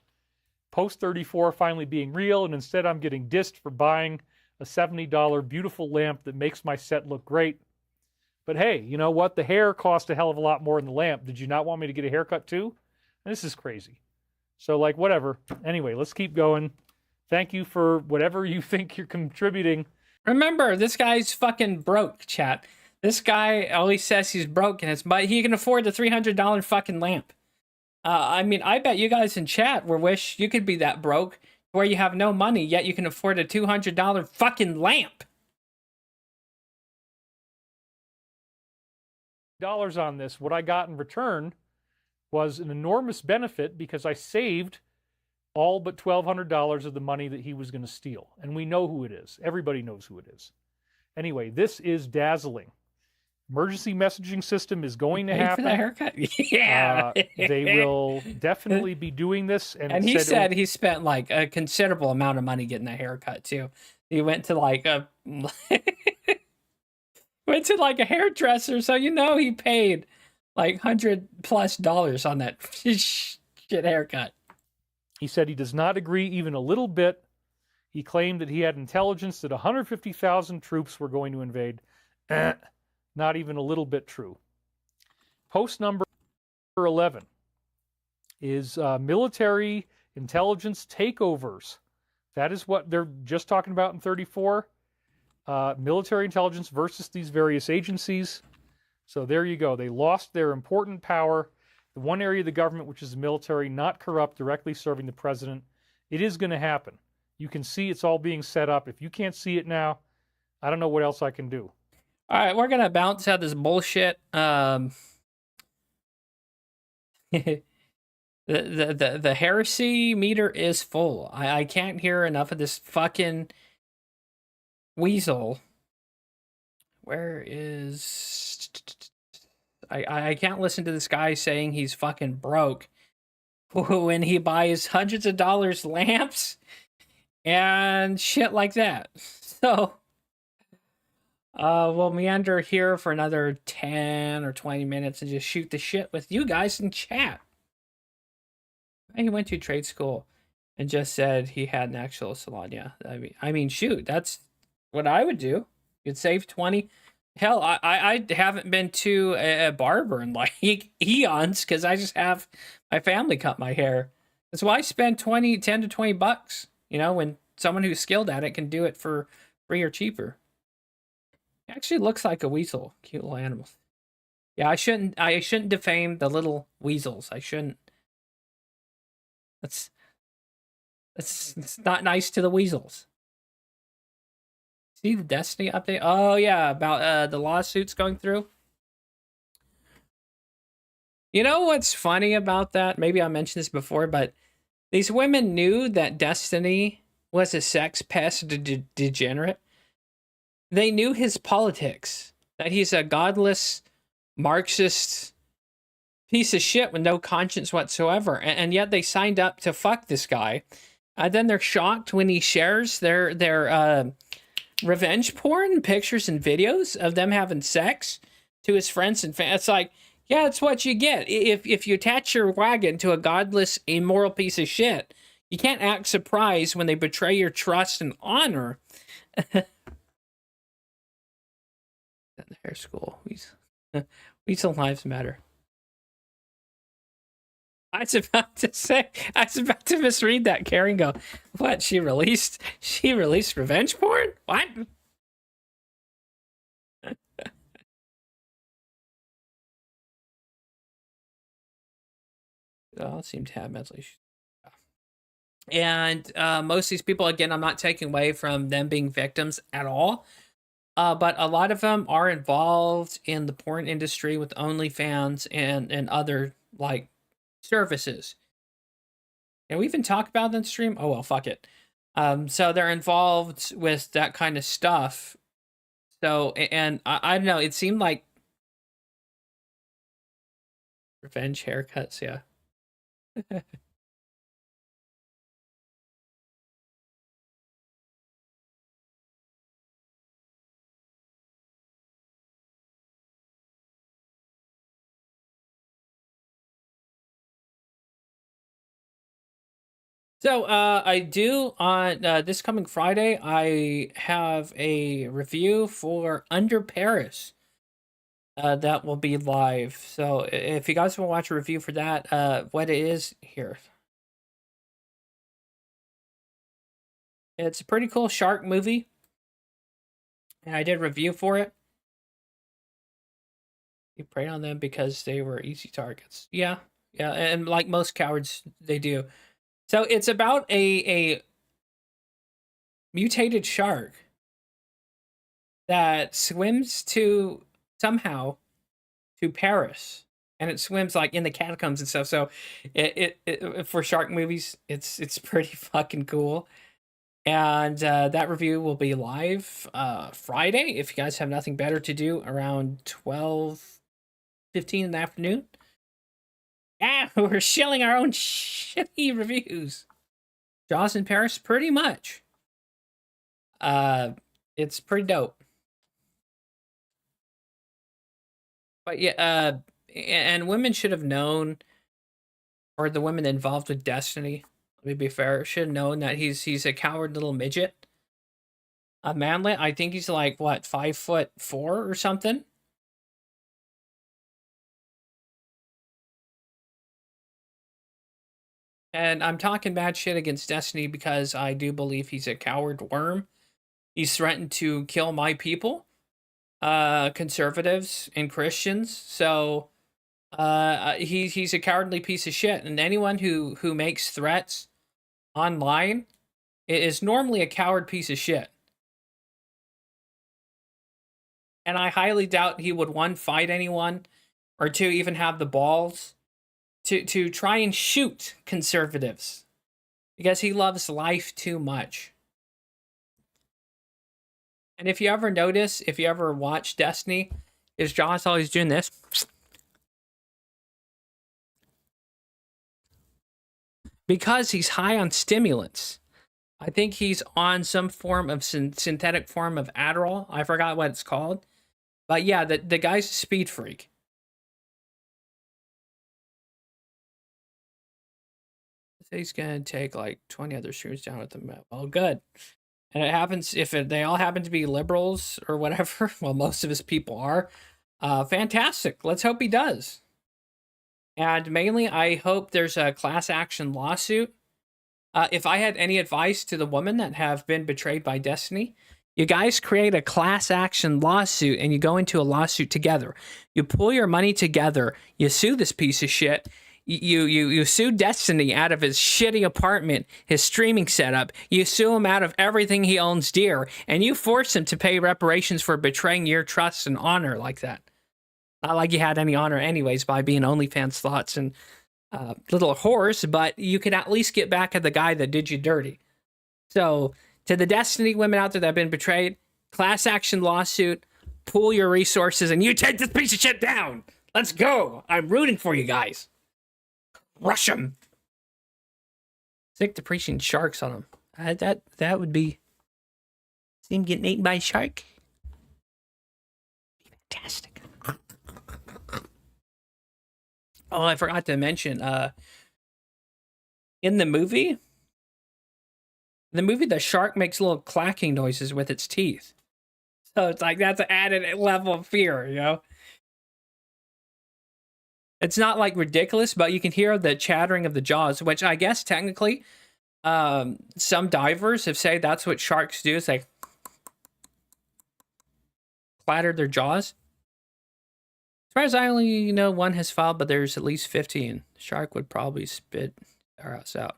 Post 34 finally being real? And instead I'm getting dissed for buying a $70 beautiful lamp that makes my set look great. But hey, you know what? The hair cost a hell of a lot more than the lamp. Did you not want me to get a haircut too? This is crazy. So like, whatever. Anyway, let's keep going. Thank you for whatever you think you're contributing. Remember, this guy's fucking broke, chat. This guy always says he's broke, but he can afford the $300 fucking lamp. I mean, I bet you guys in chat will wish you could be that broke, where you have no money, yet you can afford a $200 fucking lamp. Dollars on this. What I got in return was an enormous benefit because I saved all but $1,200 of the money that he was going to steal. And we know who it is. Everybody knows who it is. Anyway, this is dazzling. Emergency messaging system is going to happen. For the haircut? Yeah. They will definitely be doing this. And he said he spent like a considerable amount of money getting a haircut too. He went to like a hairdresser, so you know he paid like $100+ on that shit haircut. He said he does not agree even a little bit. He claimed that he had intelligence that 150,000 troops were going to invade. Not even a little bit true. Post number 11 is military intelligence takeovers. That is what they're just talking about in 34. Military intelligence versus these various agencies. So there you go. They lost their important power. The one area of the government, which is the military, not corrupt, directly serving the president. It is going to happen. You can see it's all being set up. If you can't see it now, I don't know what else I can do. All right, we're going to bounce out this bullshit. The heresy meter is full. I can't hear enough of this fucking weasel. Where is... I can't listen to this guy saying he's fucking broke when he buys hundreds of dollars lamps and shit like that. So we'll meander here for another 10 or 20 minutes and just shoot the shit with you guys in chat. He went to trade school and just said he had an actual salon. Yeah, I mean, shoot, that's what I would do. You'd save 20. Hell, I haven't been to a barber in like eons because I just have my family cut my hair. That's why I spend 10 to $20. You know, when someone who's skilled at it can do it for free or cheaper. It actually looks like a weasel. Cute little animals. Yeah, I shouldn't defame the little weasels. I shouldn't. That's not nice to the weasels. See the Destiny update? Oh yeah, about the lawsuits going through. You know what's funny about that? Maybe I mentioned this before, but these women knew that Destiny was a sex pest degenerate. They knew his politics, that he's a godless Marxist piece of shit with no conscience whatsoever, and yet they signed up to fuck this guy. Then they're shocked when he shares their revenge porn pictures and videos of them having sex to his friends and fans. It's like, yeah, it's what you get if you attach your wagon to a godless, immoral piece of shit. You can't act surprised when they betray your trust and honor. Hair school. Weasel lives matter. I was about to misread that. Karen go, what? She released revenge porn? What? They all seem to have mental issues. And most of these people, again, I'm not taking away from them being victims at all. But a lot of them are involved in the porn industry with OnlyFans and other like services. And we even talk about that in stream. Oh well, fuck it. So they're involved with that kind of stuff. So, and I don't know, it seemed like revenge haircuts, yeah. So I do on this coming Friday. I have a review for Under Paris that will be live. So if you guys want to watch a review for that, what it is here. It's a pretty cool shark movie, and I did a review for it. You preyed on them because they were easy targets. Yeah, and like most cowards, they do. So it's about a mutated shark that swims somehow to Paris, and it swims like in the catacombs and stuff. So it for shark movies, it's pretty fucking cool. And that review will be live Friday if you guys have nothing better to do around 12:15 in the afternoon. Ah, we're shilling our own shitty reviews. Jaws in Paris, pretty much. It's pretty dope. But yeah, and women should have known, or the women involved with Destiny, let me be fair, should have known that he's a coward little midget. A manlet, I think he's like, what, 5'4" or something? And I'm talking bad shit against Destiny because I do believe he's a coward worm. He's threatened to kill my people, conservatives and Christians. So he's a cowardly piece of shit. And anyone who makes threats online is normally a coward piece of shit. And I highly doubt he would, one, fight anyone, or two, even have the balls to try and shoot conservatives, because he loves life too much. And if you ever notice, if you ever watch Destiny, is Joss always doing this? Because he's high on stimulants. I think he's on some form of synthetic form of Adderall. I forgot what it's called. But yeah, the guy's a speed freak. He's gonna take like 20 other streams down at the map. Oh, good. And it happens if they all happen to be liberals or whatever. Well, most of his people are. Fantastic. Let's hope he does. And mainly, I hope there's a class action lawsuit. If I had any advice to the women that have been betrayed by Destiny, you guys create a class action lawsuit and you go into a lawsuit together. You pull your money together. You sue this piece of shit. You sue Destiny out of his shitty apartment, his streaming setup. You sue him out of everything he owns dear, and you force him to pay reparations for betraying your trust and honor like that. Not like you had any honor anyways by being OnlyFans thoughts and little whores, but you could at least get back at the guy that did you dirty. So to the Destiny women out there that have been betrayed, class action lawsuit, pool your resources, and you take this piece of shit down. Let's go. I'm rooting for you guys. Rush them. Sick depreciating sharks on them. That would be... See him getting eaten by a shark? Fantastic. Oh, I forgot to mention, in the movie, the shark makes little clacking noises with its teeth. So it's like, that's an added level of fear, you know? It's not like ridiculous, but you can hear the chattering of the jaws, which I guess technically, some divers have said that's what sharks do. It's like, clatter their jaws. As far as I only know, one has filed, but there's at least 15. The shark would probably spit our ass out.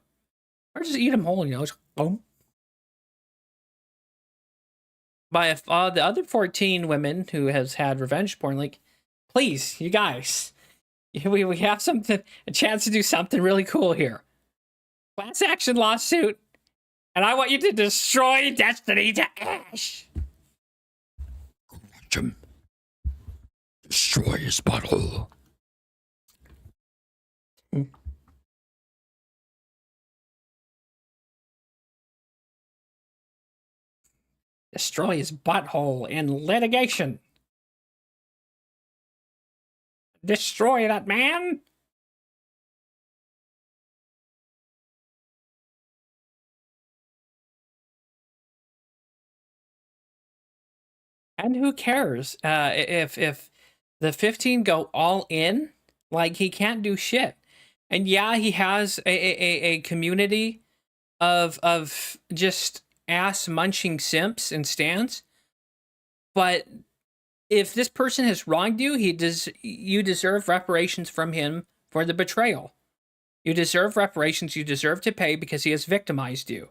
Or just eat them whole, you know. Just, boom. By the other 14 women who has had revenge porn, like, please, you guys, we have something, a chance to do something really cool here. Class action lawsuit, and I want you to destroy Destiny to ash. Destroy his butthole. Destroy his butthole in litigation. Destroy that man. And who cares if the 15 go all in? Like, he can't do shit. And yeah, he has a community of just ass munching simps and stans. But if this person has wronged you, you deserve reparations from him for the betrayal. You deserve reparations. You deserve to pay because he has victimized you.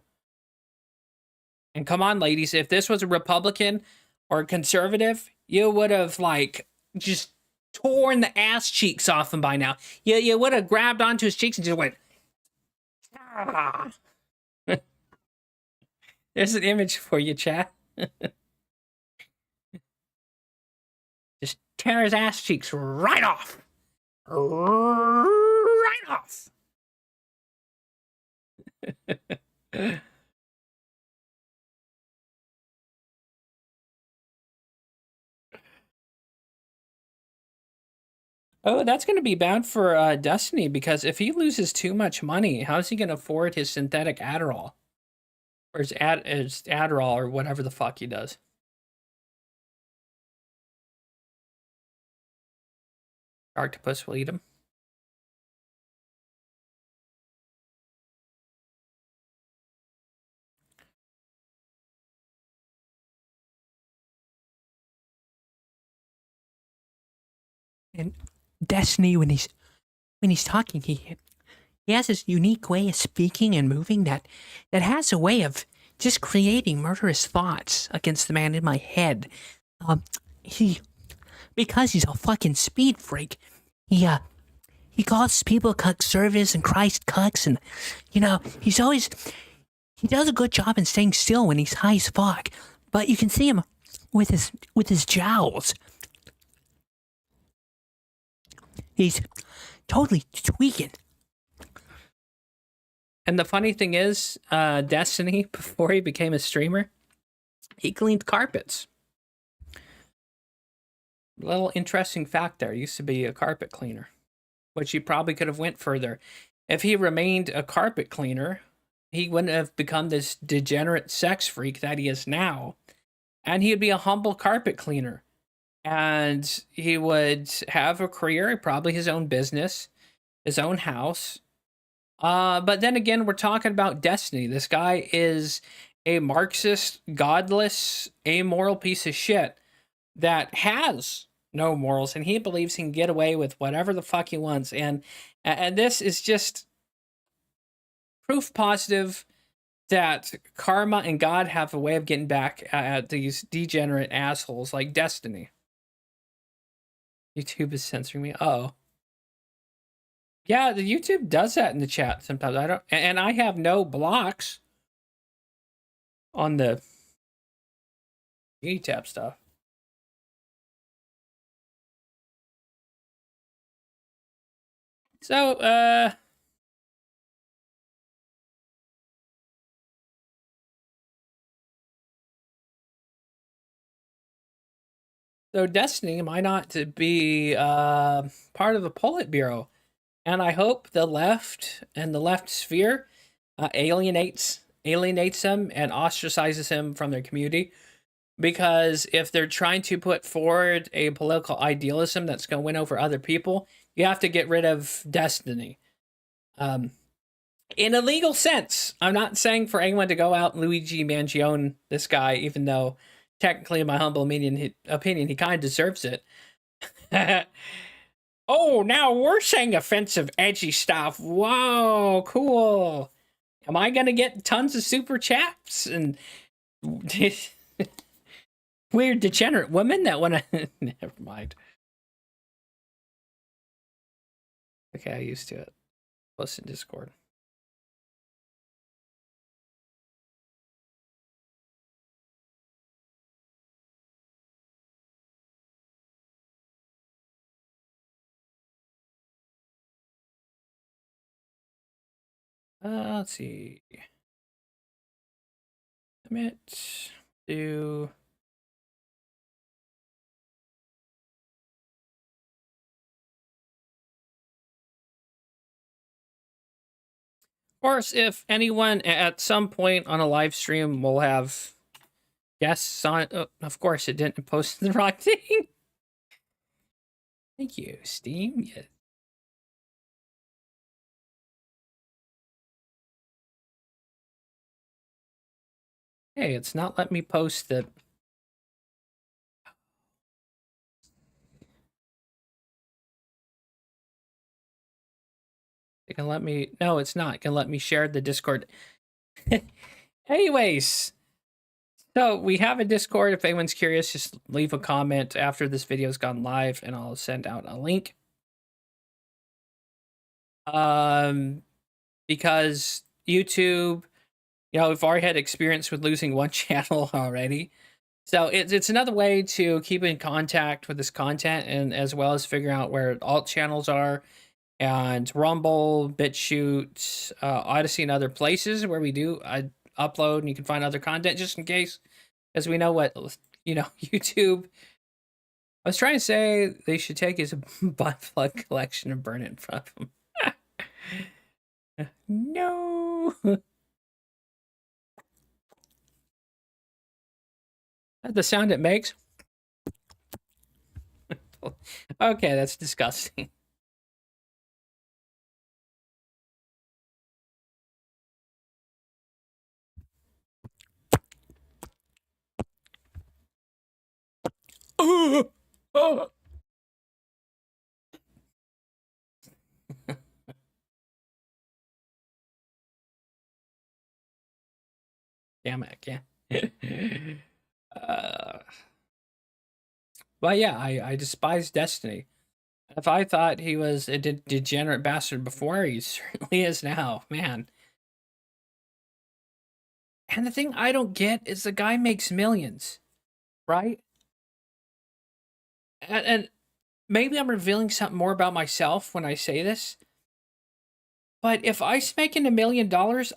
And come on, ladies, if this was a Republican or a conservative, you would have, like, just torn the ass cheeks off him by now. You would have grabbed onto his cheeks and just went, ah. There's an image for you, chat. Just tear his ass cheeks right off. Right off. Oh, that's going to be bad for Destiny, because if he loses too much money, how's he going to afford his synthetic Adderall? Or his Adderall, or whatever the fuck he does. Octopus will eat him. And Destiny, when he's talking, he has this unique way of speaking and moving that has a way of just creating murderous thoughts against the man in my head. Because he's a fucking speed freak, he calls people cuck service and Christ cucks, and he does a good job in staying still when he's high as fuck. But you can see him with his jowls. He's totally tweaking. And the funny thing is, Destiny, before he became a streamer, he cleaned carpets. Little interesting fact there. He used to be a carpet cleaner, which he probably could have went further. If he remained a carpet cleaner, he wouldn't have become this degenerate sex freak that he is now. And he'd be a humble carpet cleaner. And he would have a career, probably his own business, his own house. But then again, we're talking about Destiny. This guy is a Marxist, godless, amoral piece of shit that has no morals, and he believes he can get away with whatever the fuck he wants. And this is just proof positive that karma and God have a way of getting back at these degenerate assholes like Destiny. YouTube is censoring me. Oh. Yeah, the YouTube does that in the chat sometimes. I don't, and I have no blocks on the ETTap stuff. So, so Destiny might not to be part of the Politburo, and I hope the left and the left sphere alienates him and ostracizes him from their community. Because if they're trying to put forward a political idealism that's going to win over other people, you have to get rid of Destiny. In a legal sense, I'm not saying for anyone to go out and Luigi Mangione this guy, even though technically, in my humble opinion, he kind of deserves it. Oh, now we're saying offensive, edgy stuff. Whoa, cool. Am I going to get tons of super chats and weird degenerate women that want to... Never mind. Okay, I used to it. Post in Discord. Let's see. Commit to... Of course, if anyone at some point on a live stream will have guests on, oh, of course it didn't post the wrong thing. Thank you, Steam. Yeah. Hey, it's not letting me post the... It can let me... No, it's not. It can let me share the Discord. Anyways, so we have a Discord. If anyone's curious, just leave a comment after this video's gone live, and I'll send out a link. Because YouTube, you know, we've already had experience with losing one channel already. So it's another way to keep in contact with this content, and as well as figuring out where alt channels are, and Rumble, BitChute, Odyssey, and other places where we do upload, and you can find other content just in case, as we know what, you know, YouTube. I was trying to say they should take his butt plug collection and burn it in front of him. No. The sound it makes. Okay, that's disgusting. Damn it, yeah. Well, yeah, I despise Destiny. If I thought he was a degenerate bastard before, he certainly is now, man. And the thing I don't get is the guy makes millions, right? And maybe I'm revealing something more about myself when I say this, but if I was making $1 million,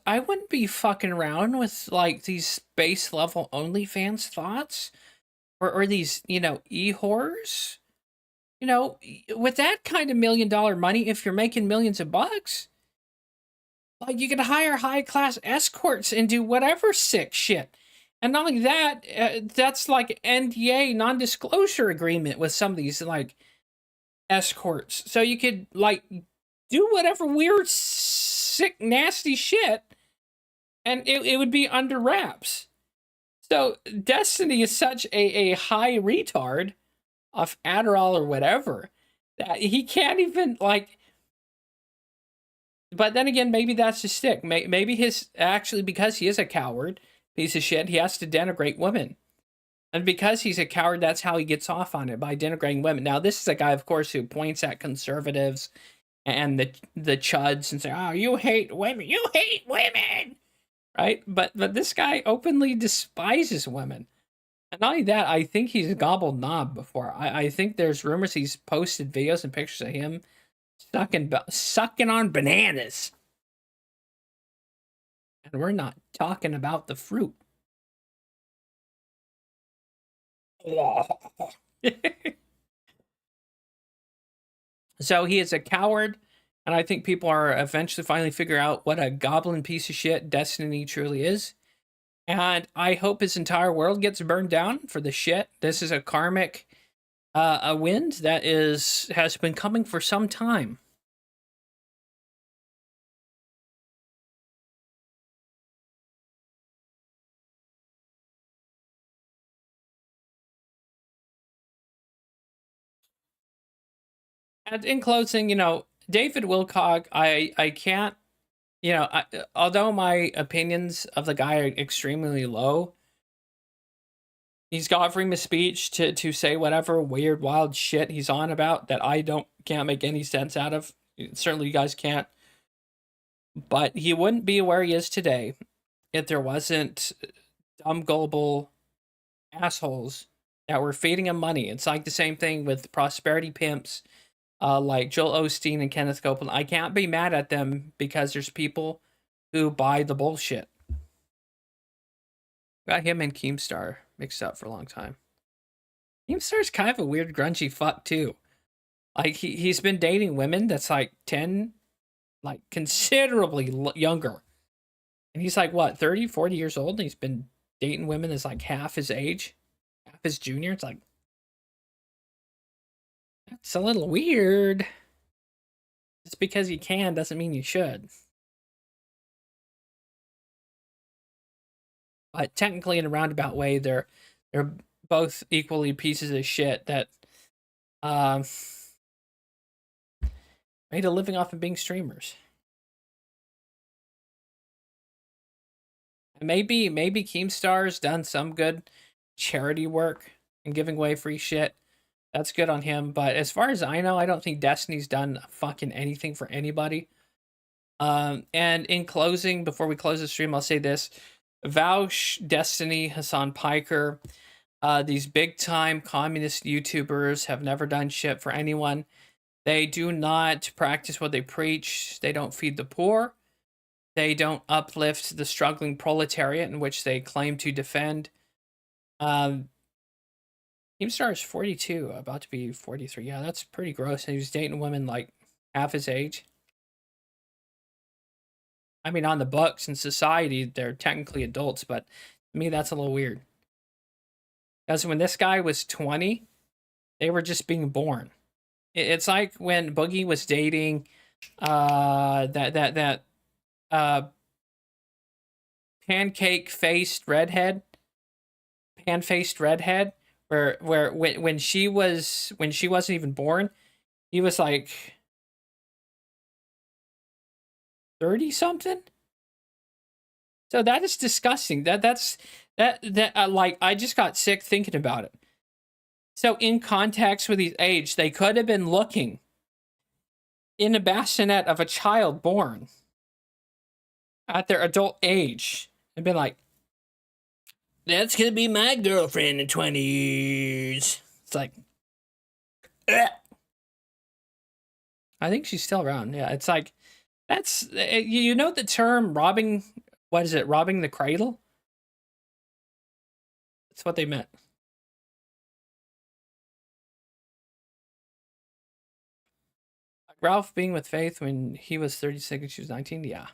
I wouldn't be fucking around with like these base level OnlyFans thoughts, or these, you know, e-horrors. You know, with that kind of $1 million money, if you're making millions of bucks, like, you could hire high class escorts and do whatever sick shit. And not only that, that's like NDA, non-disclosure agreement with some of these like escorts. So you could like do whatever weird, sick, nasty shit, and it would be under wraps. So Destiny is such a high retard off Adderall or whatever that he can't even like. But then again, maybe that's his stick. Maybe his actually, because he is a coward piece of shit, he has to denigrate women And because he's a coward, that's how he gets off on it, by denigrating women. Now, this is a guy, of course, who points at conservatives and the chuds and say, "Oh, you hate women. You hate women." Right? But this guy openly despises women. And not only that, I think he's gobbled knob before. I think there's rumors he's posted videos and pictures of him sucking on bananas. And we're not talking about the fruit. So he is a coward, and I think people are eventually finally figure out what a goblin piece of shit Destiny truly is. And I hope his entire world gets burned down for the shit. This is a karmic a wind that has been coming for some time. And in closing, David Wilcock, I can't, although my opinions of the guy are extremely low, he's got freedom of speech to say whatever weird, wild shit he's on about that I can't make any sense out of. Certainly you guys can't. But he wouldn't be where he is today if there wasn't dumb, gullible assholes that were feeding him money. It's like the same thing with prosperity pimps, like Joel Osteen and Kenneth Copeland. I can't be mad at them because there's people who buy the bullshit. Got him and Keemstar mixed up for a long time. Keemstar's kind of a weird, grungy fuck too. Like he's been dating women that's like 10, like considerably younger. And he's like, what, 30, 40 years old? And he's been dating women that's like half his age, half his junior. It's like, that's a little weird. Just because you can doesn't mean you should. But technically, in a roundabout way, they're both equally pieces of shit that made a living off of being streamers. And maybe Keemstar's done some good charity work and giving away free shit. That's good on him. But as far as I know, I don't think Destiny's done fucking anything for anybody. And in closing, before we close the stream, I'll say this. Vaush, Destiny, Hassan Piker, these big-time communist YouTubers have never done shit for anyone. They do not practice what they preach. They don't feed the poor. They don't uplift the struggling proletariat in which they claim to defend. Keemstar is 42, about to be 43. Yeah, that's pretty gross. And he was dating women like half his age. I mean, on the books in society, they're technically adults, but to me, that's a little weird. Because when this guy was 20, they were just being born. It's like when Boogie was dating that pan-faced redhead, where when she wasn't even born, he was like 30 something. So that is disgusting. That like I just got sick thinking about it. So in context with his age, they could have been looking in a bassinet of a child born at their adult age and been like, that's gonna be my girlfriend in 20 years. It's like, ugh. I think she's still around. Yeah, it's like, that's, the term robbing, what is it, robbing the cradle? That's what they meant. Ralph being with Faith when he was 36 and she was 19, yeah.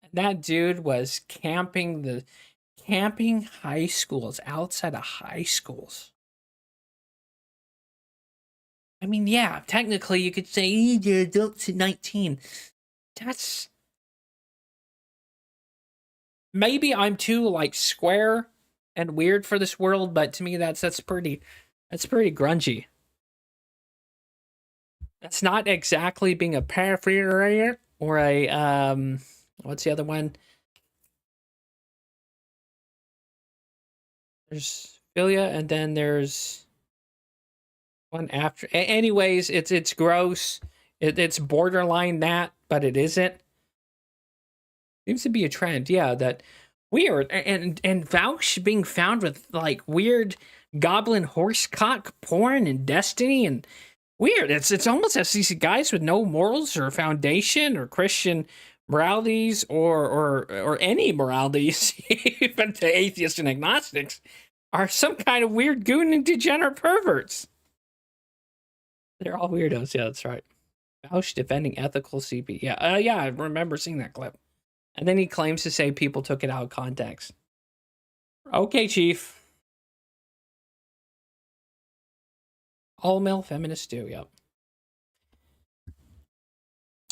And that dude was camping high schools, outside of high schools. I mean, yeah, technically you could say they're adults at 19. That's... Maybe I'm too, like, square and weird for this world, but to me that's pretty grungy. That's not exactly being a paraphernalia or a, what's the other one? There's 𝕿𝖊𝖒𝖕𝖑𝖆, and then there's one after. Anyways, it's gross. It's borderline that, but it isn't. Seems to be a trend, yeah. That weird, and Vouch being found with like weird goblin horsecock porn and Destiny and weird. It's almost as these guys with no morals or foundation or Christian moralities or any moralities, even to atheists and agnostics, are some kind of weird goon and degenerate perverts. They're all weirdos. Yeah, that's right. Vouch defending ethical CP. Yeah, yeah, I remember seeing that clip. And then he claims to say people took it out of context. Okay, Chief. All male feminists do, yep.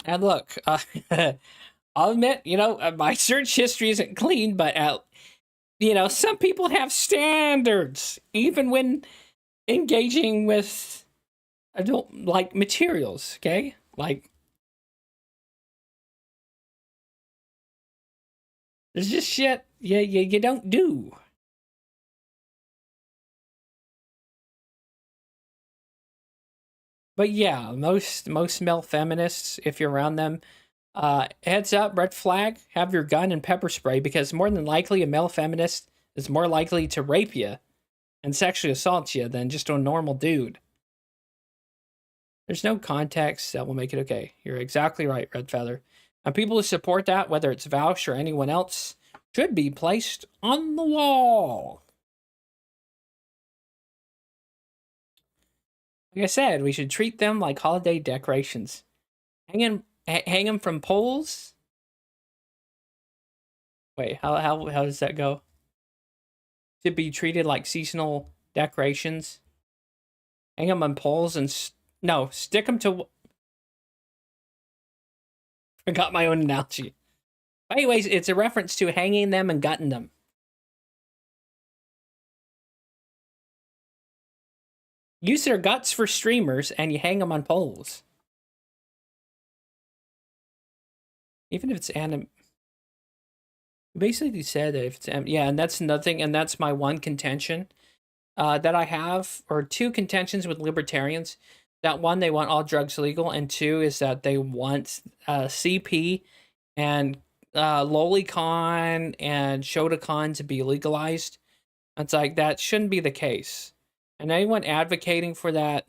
And look, I'll admit, my search history isn't clean, but, some people have standards, even when engaging with adult, like, materials, okay? Like, there's just shit you don't do. But yeah, most male feminists, if you're around them, heads up, red flag, have your gun and pepper spray, because more than likely a male feminist is more likely to rape you and sexually assault you than just a normal dude. There's no context that will make it okay. You're exactly right, Red Feather. And people who support that, whether it's Vouch or anyone else, should be placed on the wall. Like I said, we should treat them like holiday decorations. Hang them from poles. Wait, how does that go? Should be treated like seasonal decorations. Hang them on poles and stick them to. Forgot my own analogy. Anyways, it's a reference to hanging them and gutting them. Use their guts for streamers and you hang them on poles. Even if it's anim. Basically said that if it's yeah, and that's another thing, and that's my one contention that I have, or two contentions with libertarians. That one, they want all drugs legal, and two is that they want CP and Lolicon and Shotacon to be legalized. It's like, that shouldn't be the case. And anyone advocating for that,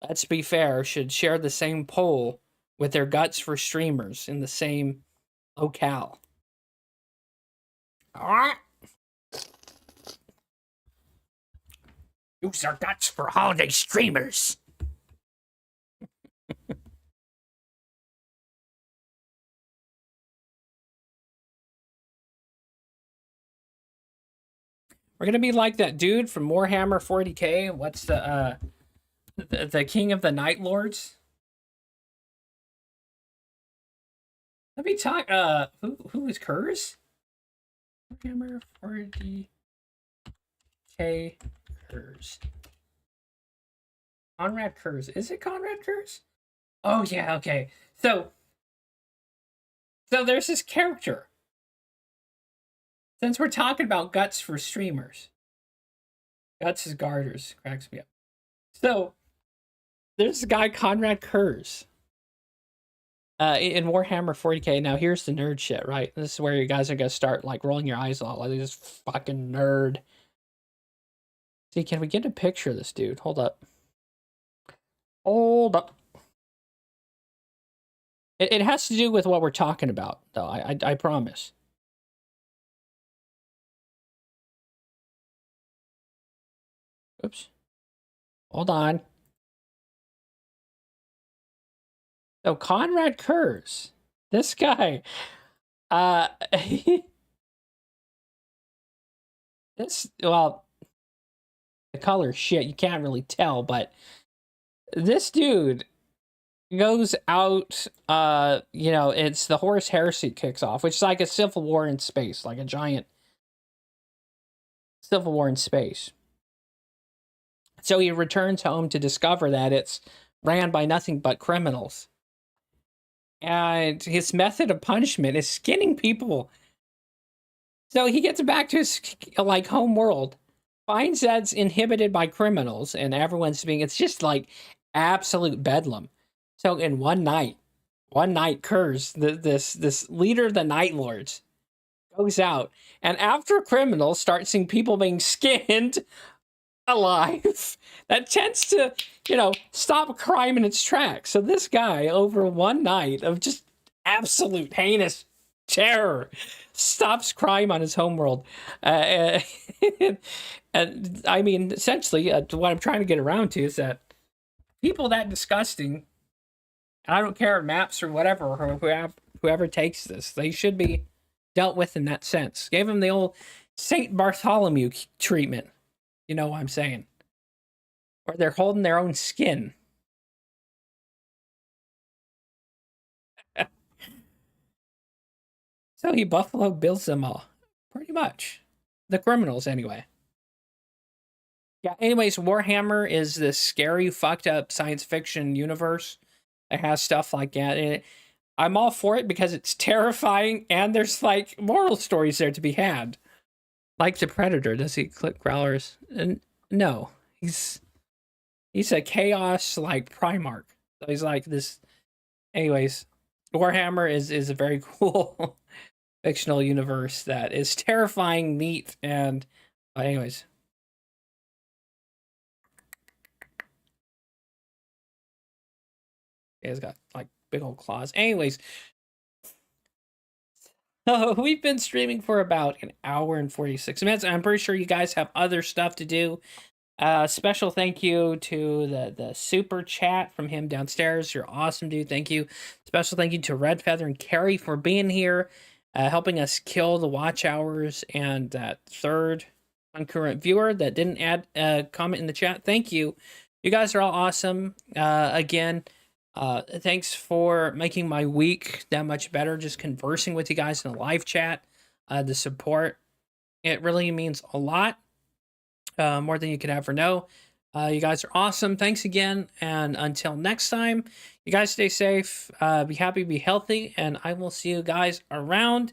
let's be fair, should share the same pole with their guts for streamers in the same locale. Alright. Use their guts for holiday streamers. We're gonna be like that dude from Warhammer 40k. What's the king of the Night Lords? Let me talk. Who is Kurz? Warhammer 40k Kurz. Conrad Kurz. Is it Conrad Kurz? Oh yeah. Okay. So there's this character. Since we're talking about guts for streamers, guts is garters, cracks me up. So there's a guy, Conrad Kurz, in Warhammer 40k. Now here's the nerd shit, right? This is where you guys are gonna start like rolling your eyes out like this fucking nerd. See, can we get a picture of this dude? Hold up. Hold up. It has to do with what we're talking about, though. I promise. Oops. Hold on. So Conrad Kurz, this guy, well, the color shit, you can't really tell, but this dude goes out, it's the Horus Heresy kicks off, which is like a civil war in space, like a giant civil war in space. So he returns home to discover that it's ran by nothing but criminals. And his method of punishment is skinning people. So he gets back to his home world finds that it's inhibited by criminals and everyone's being, it's just like absolute bedlam. So in one night, Kurz, this leader of the Night Lords, goes out, and after criminals start seeing people being skinned alive, that tends to, stop crime in its tracks. So this guy, over one night of just absolute heinous terror, stops crime on his homeworld. And I mean, essentially, what I'm trying to get around to is that people that disgusting, I don't care if Maps or whatever, or whoever takes this, they should be dealt with in that sense. Gave him the old St. Bartholomew treatment. You know what I'm saying? Or they're holding their own skin. So he Buffalo Bills them all. Pretty much. The criminals, anyway. Yeah, anyways, Warhammer is this scary, fucked up science fiction universe that has stuff like that in it. I'm all for it because it's terrifying and there's like moral stories there to be had. Like the Predator, does he click growlers? And no, he's a chaos like Primarch. So he's like this. Anyways, Warhammer is a very cool fictional universe that is terrifying, neat, and anyways. He's got like big old claws. Anyways, we've been streaming for about an hour and 46 minutes. I'm pretty sure you guys have other stuff to do. Special thank you to the super chat from him downstairs. You're awesome, dude. Thank you. Special thank you to Red Feather and Carrie for being here, helping us kill the watch hours, and that third concurrent viewer that didn't add a comment in the chat. Thank you. You guys are all awesome. Again, thanks for making my week that much better. Just conversing with you guys in a live chat, the support, it really means a lot. More than you could ever know. You guys are awesome. Thanks again. And until next time, you guys stay safe, be happy, be healthy, and I will see you guys around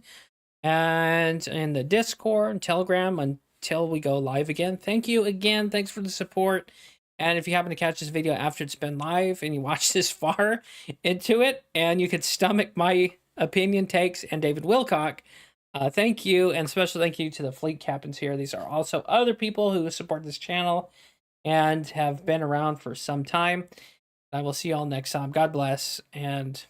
and in the Discord and Telegram until we go live again. Thank you again. Thanks for the support. And if you happen to catch this video after it's been live and you watch this far into it and you could stomach my opinion takes and David Wilcock, thank you, and special thank you to the fleet captains here. These are also other people who support this channel and have been around for some time. I will see you all next time. God bless, and